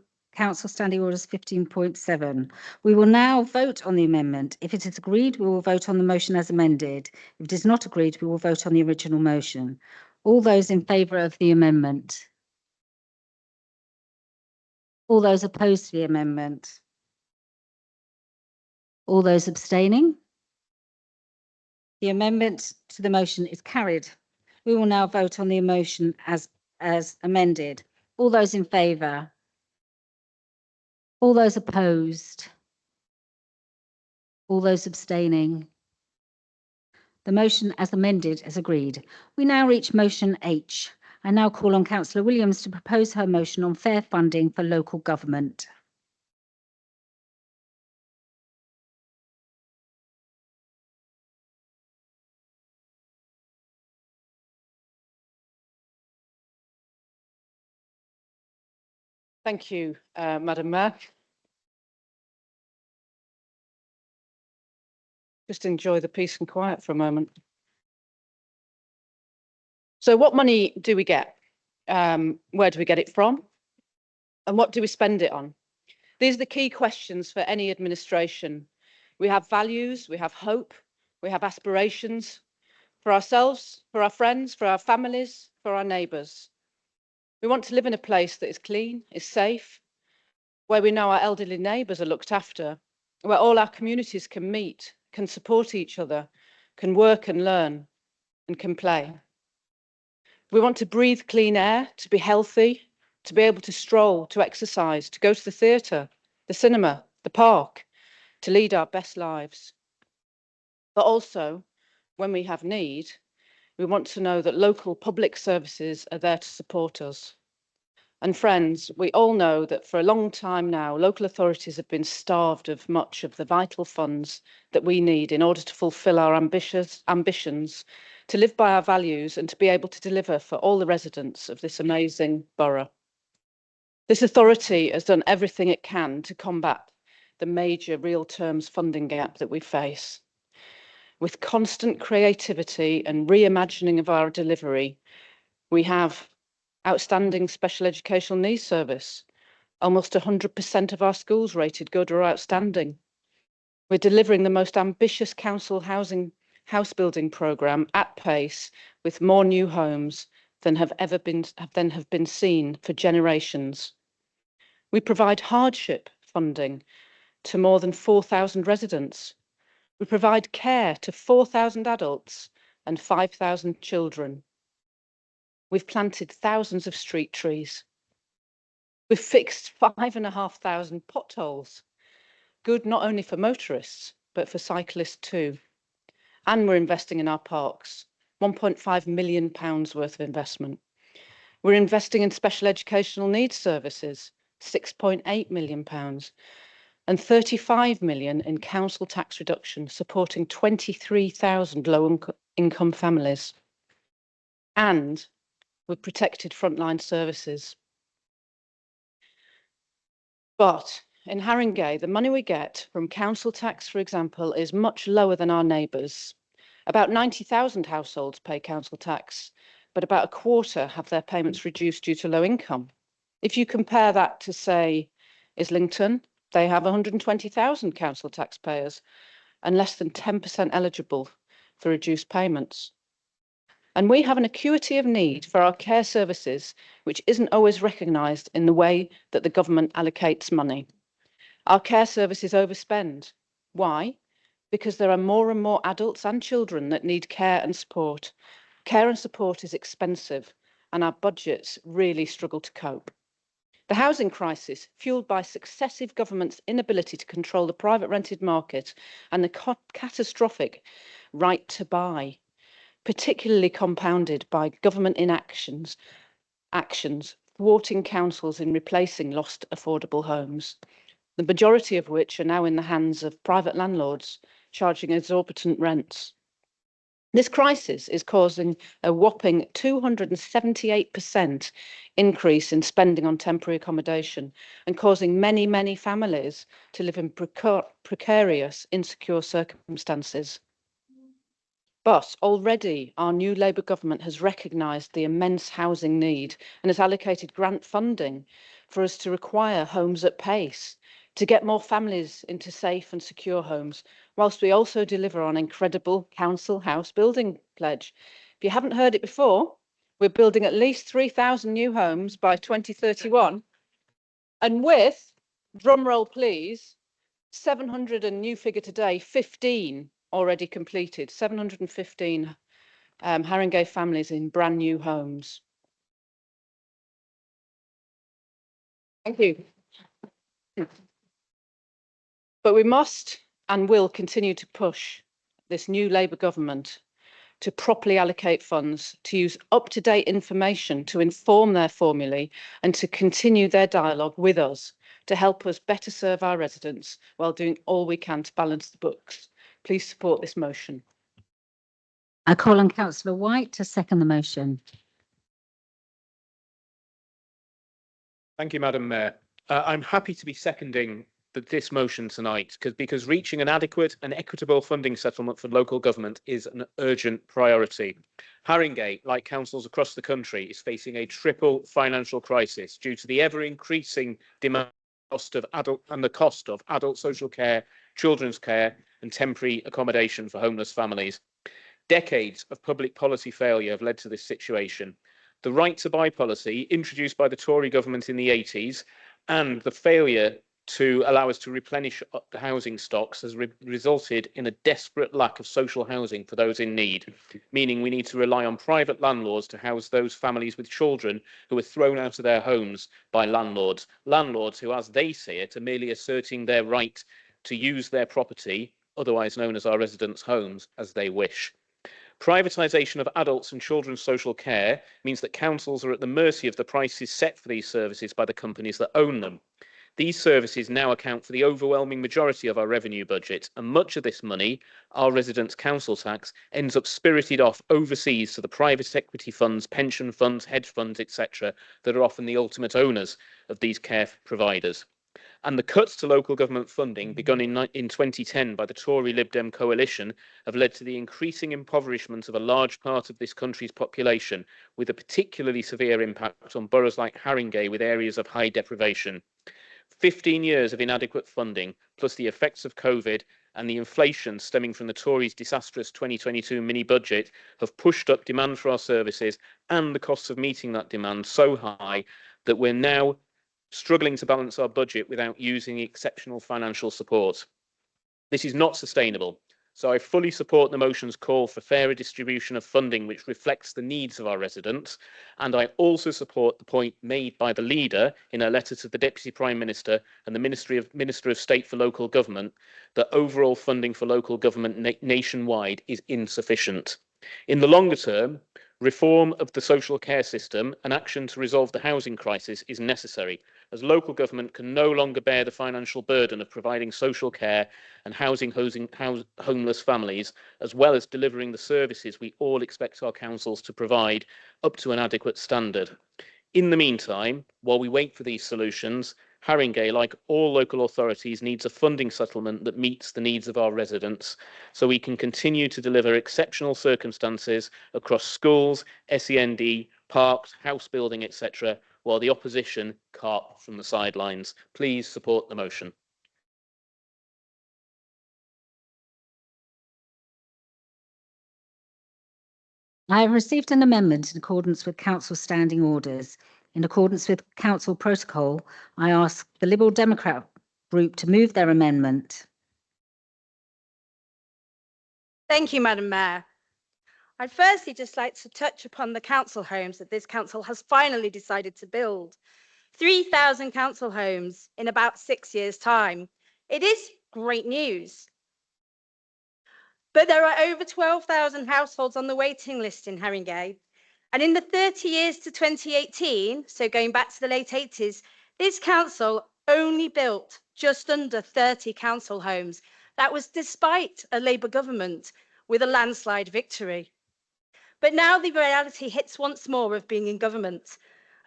Standing Orders 15.7. We will now vote on the amendment. If it is agreed, we will vote on the motion as amended. If it is not agreed, we will vote on the original motion. All those in favour of the amendment? All those opposed to the amendment? All those abstaining? The amendment to the motion is carried. We will now vote on the motion as amended. All those in favour? All those opposed? All those abstaining? The motion as amended is agreed. We now reach motion H. I now call on Councillor Williams to propose her motion on fair funding for local government. Thank you, Madam Mayor. Just enjoy the peace and quiet for a moment. So what money do we get? Where do we get it from? And what do we spend it on? These are the key questions for any administration. We have values, we have hope, we have aspirations for ourselves, for our friends, for our families, for our neighbours. We want to live in a place that is clean, is safe, where we know our elderly neighbours are looked after, where all our communities can meet, can support each other, can work and learn, and can play. We want to breathe clean air, to be healthy, to be able to stroll, to exercise, to go to the theatre, the cinema, the park, to lead our best lives. But also, when we have need, we want to know that local public services are there to support us. And friends, we all know that for a long time now, local authorities have been starved of much of the vital funds that we need in order to fulfil our ambitions, to live by our values and to be able to deliver for all the residents of this amazing borough. This authority has done everything it can to combat the major real terms funding gap that we face. With constant creativity and reimagining of our delivery, we have outstanding special educational needs service, almost 100% of our schools rated good or outstanding. We're delivering the most ambitious council house building programme at pace, with more new homes than have been seen for generations. We provide hardship funding to more than 4,000 residents. We provide care to 4,000 adults and 5,000 children. We've planted thousands of street trees. We've fixed 5,500 potholes. Good not only for motorists, but for cyclists too. And we're investing in our parks, £1.5 million worth of investment. We're investing in special educational needs services, £6.8 million, and 35 million in council tax reduction, supporting 23,000 low-income families. And we've protected frontline services. But in Haringey, the money we get from council tax, for example, is much lower than our neighbours. About 90,000 households pay council tax, but about a quarter have their payments reduced due to low income. If you compare that to, say, Islington, they have 120,000 council taxpayers and less than 10% eligible for reduced payments. And we have an acuity of need for our care services, which isn't always recognised in the way that the government allocates money. Our care services overspend. Why? Because there are more and more adults and children that need care and support. Care and support is expensive, and our budgets really struggle to cope. The housing crisis, fuelled by successive governments' inability to control the private rented market and the catastrophic right to buy, particularly compounded by government inactions, thwarting councils in replacing lost affordable homes, the majority of which are now in the hands of private landlords charging exorbitant rents. This crisis is causing a whopping 278% increase in spending on temporary accommodation and causing many, many families to live in precarious, insecure circumstances. But already our new Labour government has recognised the immense housing need and has allocated grant funding for us to require homes at pace, to get more families into safe and secure homes, whilst we also deliver on incredible council house building pledge. If you haven't heard it before, we're building at least 3,000 new homes by 2031. And with, drum roll please, 700 and new figure today, 15 already completed, 715 Haringey families in brand new homes. Thank you. But we must and will continue to push this new Labour government to properly allocate funds, to use up-to-date information to inform their formulae and to continue their dialogue with us to help us better serve our residents while doing all we can to balance the books. Please support this motion. I call on Councillor White to second the motion. Thank you, Madam Mayor. I'm happy to be seconding this motion tonight because reaching an adequate and equitable funding settlement for local government is an urgent priority. Haringey, like councils across the country, is facing a triple financial crisis due to the ever-increasing demand the cost of adult social care, children's care and temporary accommodation for homeless families. Decades of public policy failure have led to this situation. The right to buy policy introduced by the Tory government in the 80s and the failure to allow us to replenish the housing stocks has resulted in a desperate lack of social housing for those in need, meaning we need to rely on private landlords to house those families with children who are thrown out of their homes by landlords. Landlords who, as they see it, are merely asserting their right to use their property, otherwise known as our residents' homes, as they wish. Privatisation of adults and children's social care means that councils are at the mercy of the prices set for these services by the companies that own them. These services now account for the overwhelming majority of our revenue budget, and much of this money, our residents' council tax, ends up spirited off overseas to the private equity funds, pension funds, hedge funds, etc., that are often the ultimate owners of these care providers. And the cuts to local government funding begun in 2010 by the Tory Lib Dem coalition have led to the increasing impoverishment of a large part of this country's population, with a particularly severe impact on boroughs like Haringey with areas of high deprivation. 15 years of inadequate funding, plus the effects of COVID and the inflation stemming from the Tories' disastrous 2022 mini-budget have pushed up demand for our services and the costs of meeting that demand so high that we're now struggling to balance our budget without using exceptional financial support. This is not sustainable. So I fully support the motion's call for fairer distribution of funding which reflects the needs of our residents, and I also support the point made by the leader in a letter to the Deputy Prime Minister and the Minister of State for Local Government that overall funding for local government nationwide is insufficient. In the longer term, reform of the social care system and action to resolve the housing crisis is necessary, as local government can no longer bear the financial burden of providing social care and housing homeless families, as well as delivering the services we all expect our councils to provide up to an adequate standard. In the meantime, while we wait for these solutions, Haringey, like all local authorities, needs a funding settlement that meets the needs of our residents so we can continue to deliver exceptional circumstances across schools, SEND, parks, house building, etc., while the opposition carp from the sidelines. Please support the motion. I have received an amendment in accordance with Council standing orders. In accordance with Council protocol, I ask the Liberal Democrat group to move their amendment. Thank you, Madam Mayor. I'd firstly just like to touch upon the council homes that this council has finally decided to build. 3,000 council homes in about 6 years' time. It is great news. But there are over 12,000 households on the waiting list in Haringey. And in the 30 years to 2018, so going back to the late 80s, this council only built just under 30 council homes. That was despite a Labour government with a landslide victory. But now the reality hits once more of being in government.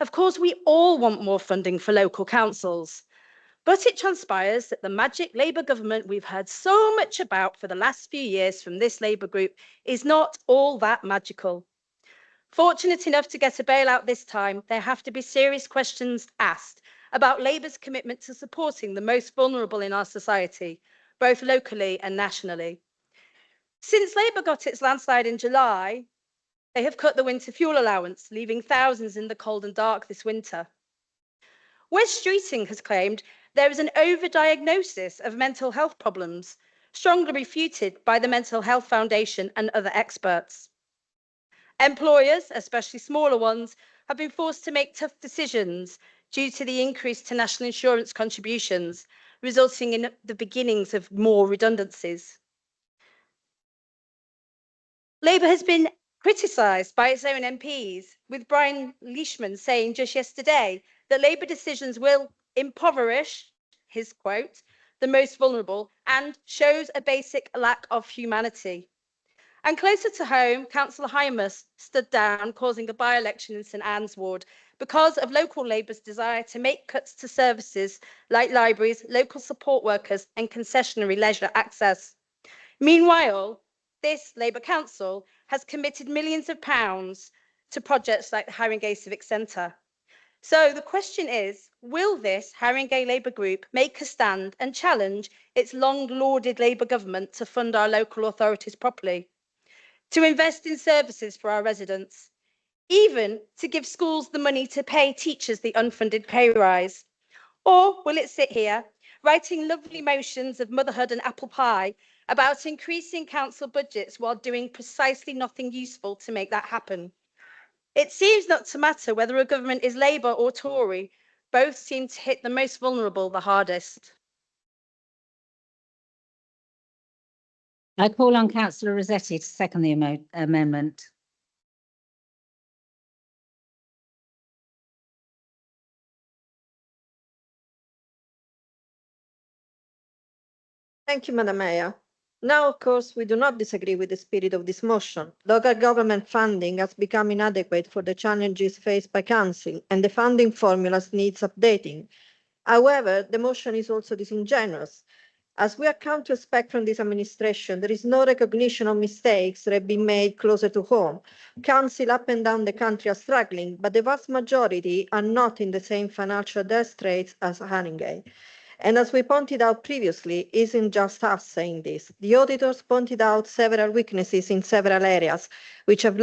Of course, we all want more funding for local councils, But it transpires that the magic Labour government we've heard so much about for the last few years from this Labour group is not all that magical. Fortunate enough to get a bailout this time, there have to be serious questions asked about Labour's commitment to supporting the most vulnerable in our society, both locally and nationally. Since Labour got its landslide in July, they have cut the winter fuel allowance, leaving thousands in the cold and dark this winter. Wes Streeting has claimed there is an overdiagnosis of mental health problems, strongly refuted by the Mental Health Foundation and other experts. Employers, especially smaller ones, have been forced to make tough decisions due to the increase to national insurance contributions, resulting in the beginnings of more redundancies. Labour has been criticised by its own MPs, with Brian Leishman saying just yesterday that Labour decisions will impoverish, his quote, the most vulnerable and shows a basic lack of humanity. And closer to home, Councillor Hymas stood down, causing a by-election in St Anne's ward because of local Labour's desire to make cuts to services like libraries, local support workers and concessionary leisure access. Meanwhile, this Labour Council has committed millions of pounds to projects like the Haringey Civic Centre. So the question is, will this Haringey Labour group make a stand and challenge its long-lauded Labour government to fund our local authorities properly, to invest in services for our residents, even to give schools the money to pay teachers the unfunded pay rise? Or will it sit here, writing lovely motions of motherhood and apple pie about increasing council budgets while doing precisely nothing useful to make that happen? It seems not to matter whether a government is Labour or Tory, both seem to hit the most vulnerable the hardest. I call on Councillor Rossetti to second the amendment. Thank you, Madam Mayor. Now, of course, we do not disagree with the spirit of this motion. Local government funding has become inadequate for the challenges faced by council, and the funding formulas needs updating. However, the motion is also disingenuous. As we have come to expect from this administration, there is no recognition of mistakes that have been made closer to home. Council up and down the country are struggling, but the vast majority are not in the same financial dire straits as Haringey. And as we pointed out previously, it isn't just us saying this. The auditors pointed out several weaknesses in several areas, which have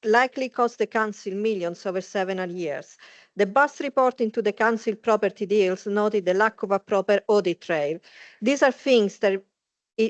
likely cost the council millions over several years. The BUS report into the council property deals noted the lack of a proper audit trail. These are things that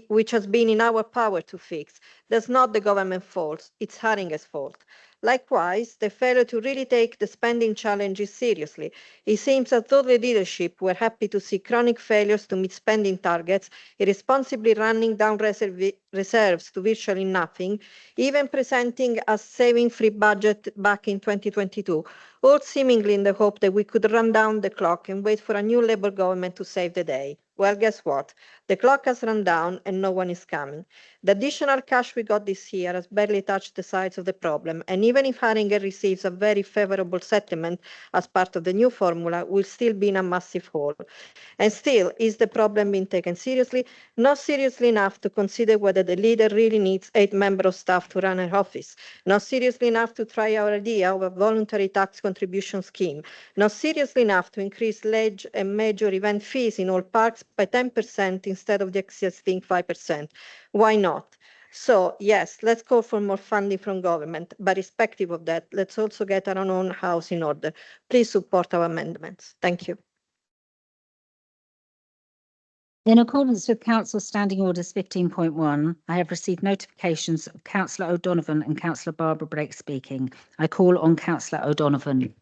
which has been in our power to fix. That's not the government's fault, it's Haringey's fault. Likewise, the failure to really take the spending challenges seriously. It seems that though the leadership were happy to see chronic failures to meet spending targets, irresponsibly running down reserves to virtually nothing, even presenting a saving-free budget back in 2022, all seemingly in the hope that we could run down the clock and wait for a new Labour government to save the day. Well, guess what? The clock has run down and no one is coming. The additional cash we got this year has barely touched the sides of the problem, and even if Haringey receives a very favourable settlement as part of the new formula, we'll still be in a massive hole. And still, is the problem being taken seriously? Not seriously enough to consider whether the leader really needs 8 members of staff to run her office. Not seriously enough to try our idea of a voluntary tax contribution scheme. Not seriously enough to increase ledge and major event fees in all parks by 10% instead of the existing 5%. Why not? So yes, let's call for more funding from government, but irrespective of that, let's also get our own house in order. Please support our amendments. Thank you. In accordance with Council Standing Orders 15.1, I have received notifications of Councillor O'Donovan and Councillor Barbara Brake speaking. I call on Councillor O'Donovan.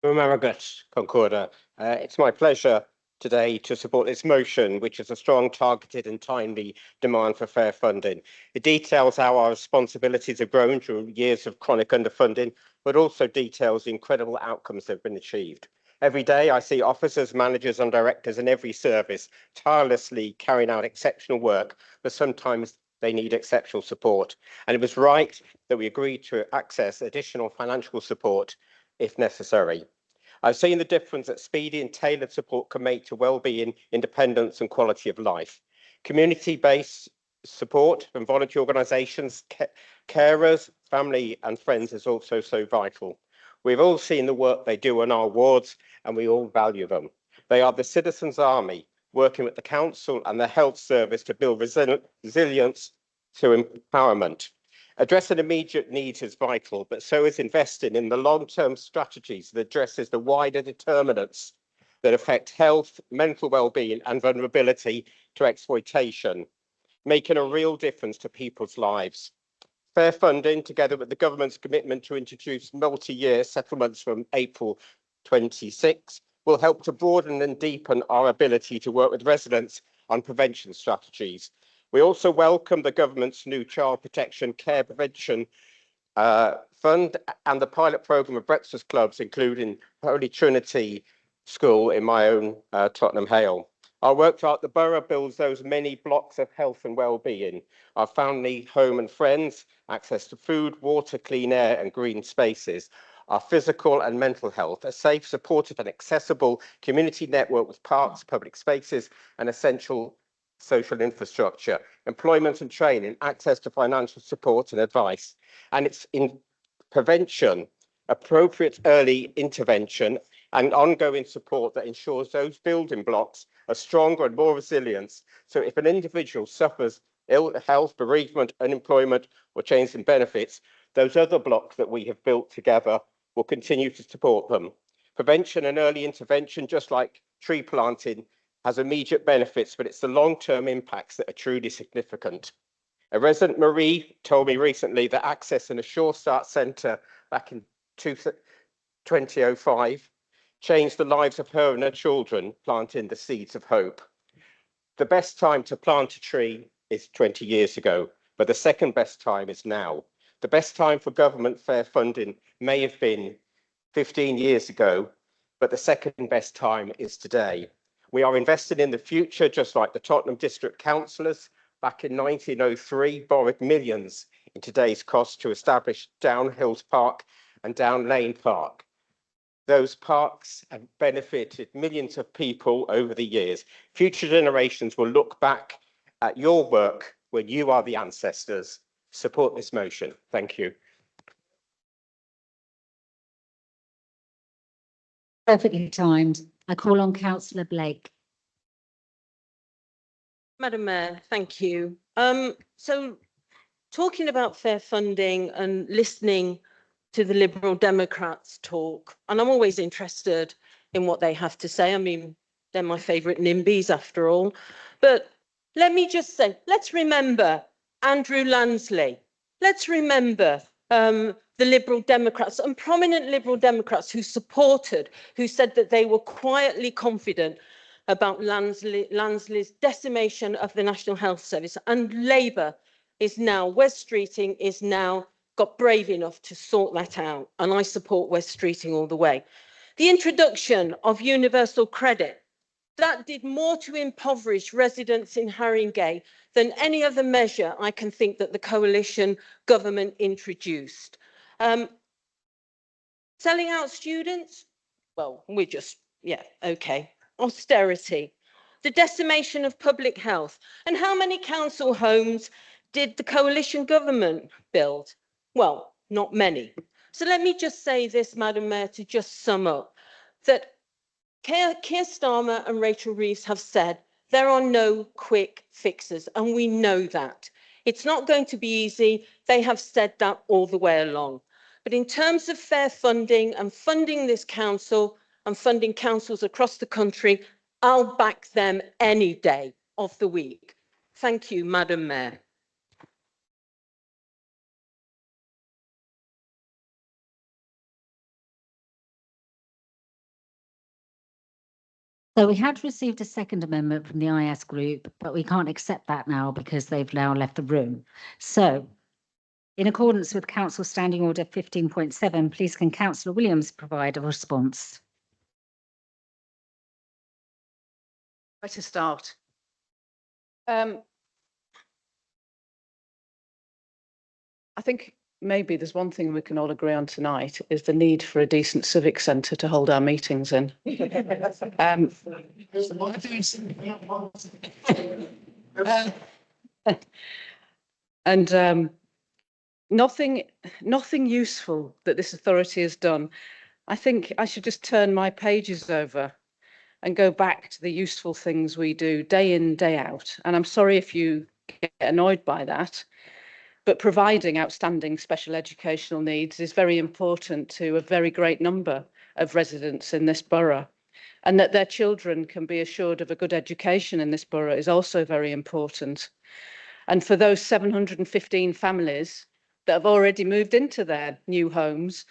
Maragut, Concorda. It's my pleasure today to support this motion, which is a strong, targeted and timely demand for fair funding. It details how our responsibilities have grown through years of chronic underfunding, but also details the incredible outcomes that have been achieved. Every day I see officers, managers and directors in every service tirelessly carrying out exceptional work, but sometimes they need exceptional support. And it was right that we agreed to access additional financial support if necessary. I've seen the difference that speedy and tailored support can make to well-being, independence and quality of life. Community-based support from voluntary organisations, carers, family and friends is also so vital. We've all seen the work they do on our wards and we all value them. They are the citizens' army, working with the council and the health service to build resilience to empowerment. Addressing immediate needs is vital, but so is investing in the long-term strategies that addresses the wider determinants that affect health, mental well-being and vulnerability to exploitation, making a real difference to people's lives. Fair funding, together with the government's commitment to introduce multi-year settlements from April 26, will help to broaden and deepen our ability to work with residents on prevention strategies. We also welcome the government's new Child Protection Care Prevention Fund and the pilot programme of breakfast clubs, including Holy Trinity School in my own Tottenham Hale. Our work throughout the borough builds those many blocks of health and well-being, our family, home and friends, access to food, water, clean air and green spaces, our physical and mental health, a safe, supportive and accessible community network with parks, public spaces and essential social infrastructure, employment and training, access to financial support and advice. And it's in prevention, appropriate early intervention and ongoing support that ensures those building blocks are stronger and more resilient. So if an individual suffers ill health, bereavement, unemployment or change in benefits, those other blocks that we have built together will continue to support them. Prevention and early intervention, just like tree planting, has immediate benefits, but it's the long-term impacts that are truly significant. A resident, Marie, told me recently that access in a Sure Start centre back in 2005 changed the lives of her and her children, planting the seeds of hope. The best time to plant a tree is 20 years ago, but the second best time is now. The best time for government fair funding may have been 15 years ago, but the second best time is today. We are investing in the future, just like the Tottenham District Councillors back in 1903 borrowed millions in today's cost to establish Downhills Park and Down Lane Park. Those parks have benefited millions of people over the years. Future generations will look back at your work when you are the ancestors. Support this motion. Thank you. Perfectly timed. I call on Councillor Blake. Madam Mayor, thank you. So talking about fair funding and listening to the Liberal Democrats talk, and I'm always interested in what they have to say. I mean, they're my favourite NIMBYs after all. But let me just say, let's remember Andrew Lansley. Let's remember the Liberal Democrats and prominent Liberal Democrats who supported, who said that they were quietly confident about Lansley's decimation of the National Health Service. And Labour is now, Wes Streeting is now got brave enough to sort that out. And I support Wes Streeting all the way. The introduction of universal credit, that did more to impoverish residents in Haringey than any other measure I can think that the coalition government introduced. Selling out students? Well, we're just, yeah, okay. Austerity, the decimation of public health. And how many council homes did the coalition government build? Well, not many. So let me just say this, Madam Mayor, to just sum up, that Keir Starmer and Rachel Reeves have said there are no quick fixes, and we know that. It's not going to be easy. They have said that all the way along. But in terms of fair funding and funding this council and funding councils across the country, I'll back them any day of the week. Thank you, Madam Mayor. So we had received a second amendment from the IS group, but we can't accept that now because they've now left the room. So in accordance with Council Standing Order 15.7, please can Councillor Williams provide a response? Where to start? I think maybe there's one thing we can all agree on tonight is the need for a decent civic centre to hold our meetings in. And nothing useful that this authority has done. I think I should just turn my pages over and go back to the useful things we do day in, day out. And I'm sorry if you get annoyed by that, but providing outstanding special educational needs is very important to a very great number of residents in this borough. And that their children can be assured of a good education in this borough is also very important. And for those 715 families that have already moved into their new homes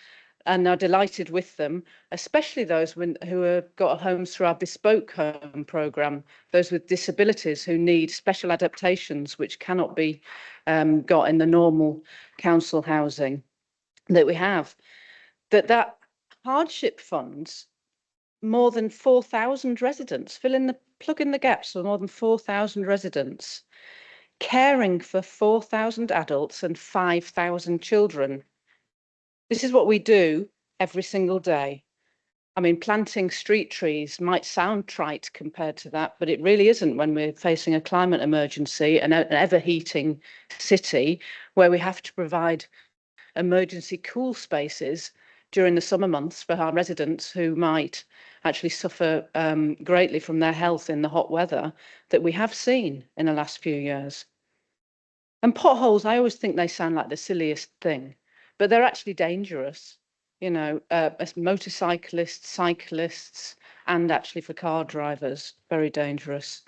and are delighted with them, especially those who have got homes through our bespoke home programme, those with disabilities who need special adaptations which cannot be got in the normal council housing that we have, that hardship funds more than 4,000 residents, plug in the gaps for more than 4,000 residents, caring for 4,000 adults and 5,000 children. This is what we do every single day. I mean, planting street trees might sound trite compared to that, but it really isn't when we're facing a climate emergency and an ever-heating city where we have to provide emergency cool spaces during the summer months for our residents who might actually suffer greatly from their health in the hot weather that we have seen in the last few years. And potholes, I always think they sound like the silliest thing, but they're actually dangerous, you know, as motorcyclists, cyclists, and actually for car drivers, very dangerous.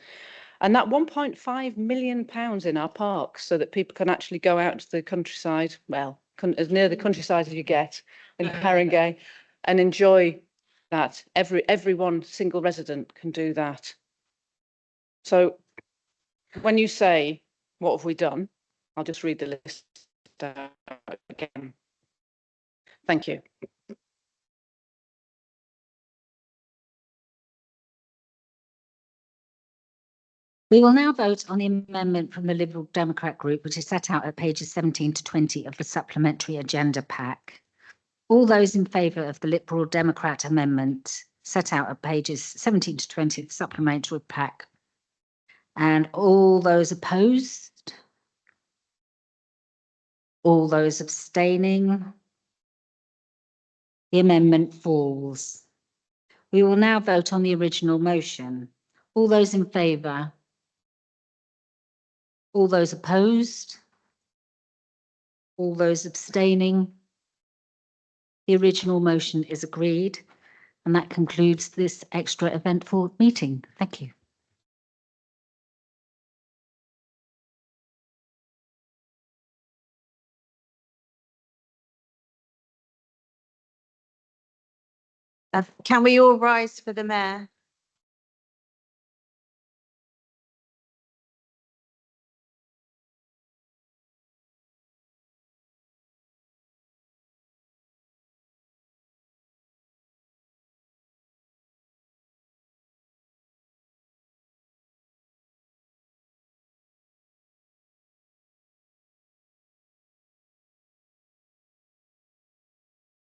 And that £1.5 million in our parks so that people can actually go out to the countryside, well, as near the countryside as you get in Haringey, and enjoy that. Every one single resident can do that. So when you say, what have we done? I'll just read the list out again. Thank you. We will now vote on the amendment from the Liberal Democrat Group, which is set out at pages 17 to 20 of the supplementary agenda pack. All those in favour of the Liberal Democrat amendment set out at pages 17 to 20 of the supplementary pack, and all those opposed, all those abstaining, the amendment falls. We will now vote on the original motion. All those in favour? All those opposed? All those abstaining? The original motion is agreed, and that concludes this extra eventful meeting. Thank you. Can we all rise for the mayor?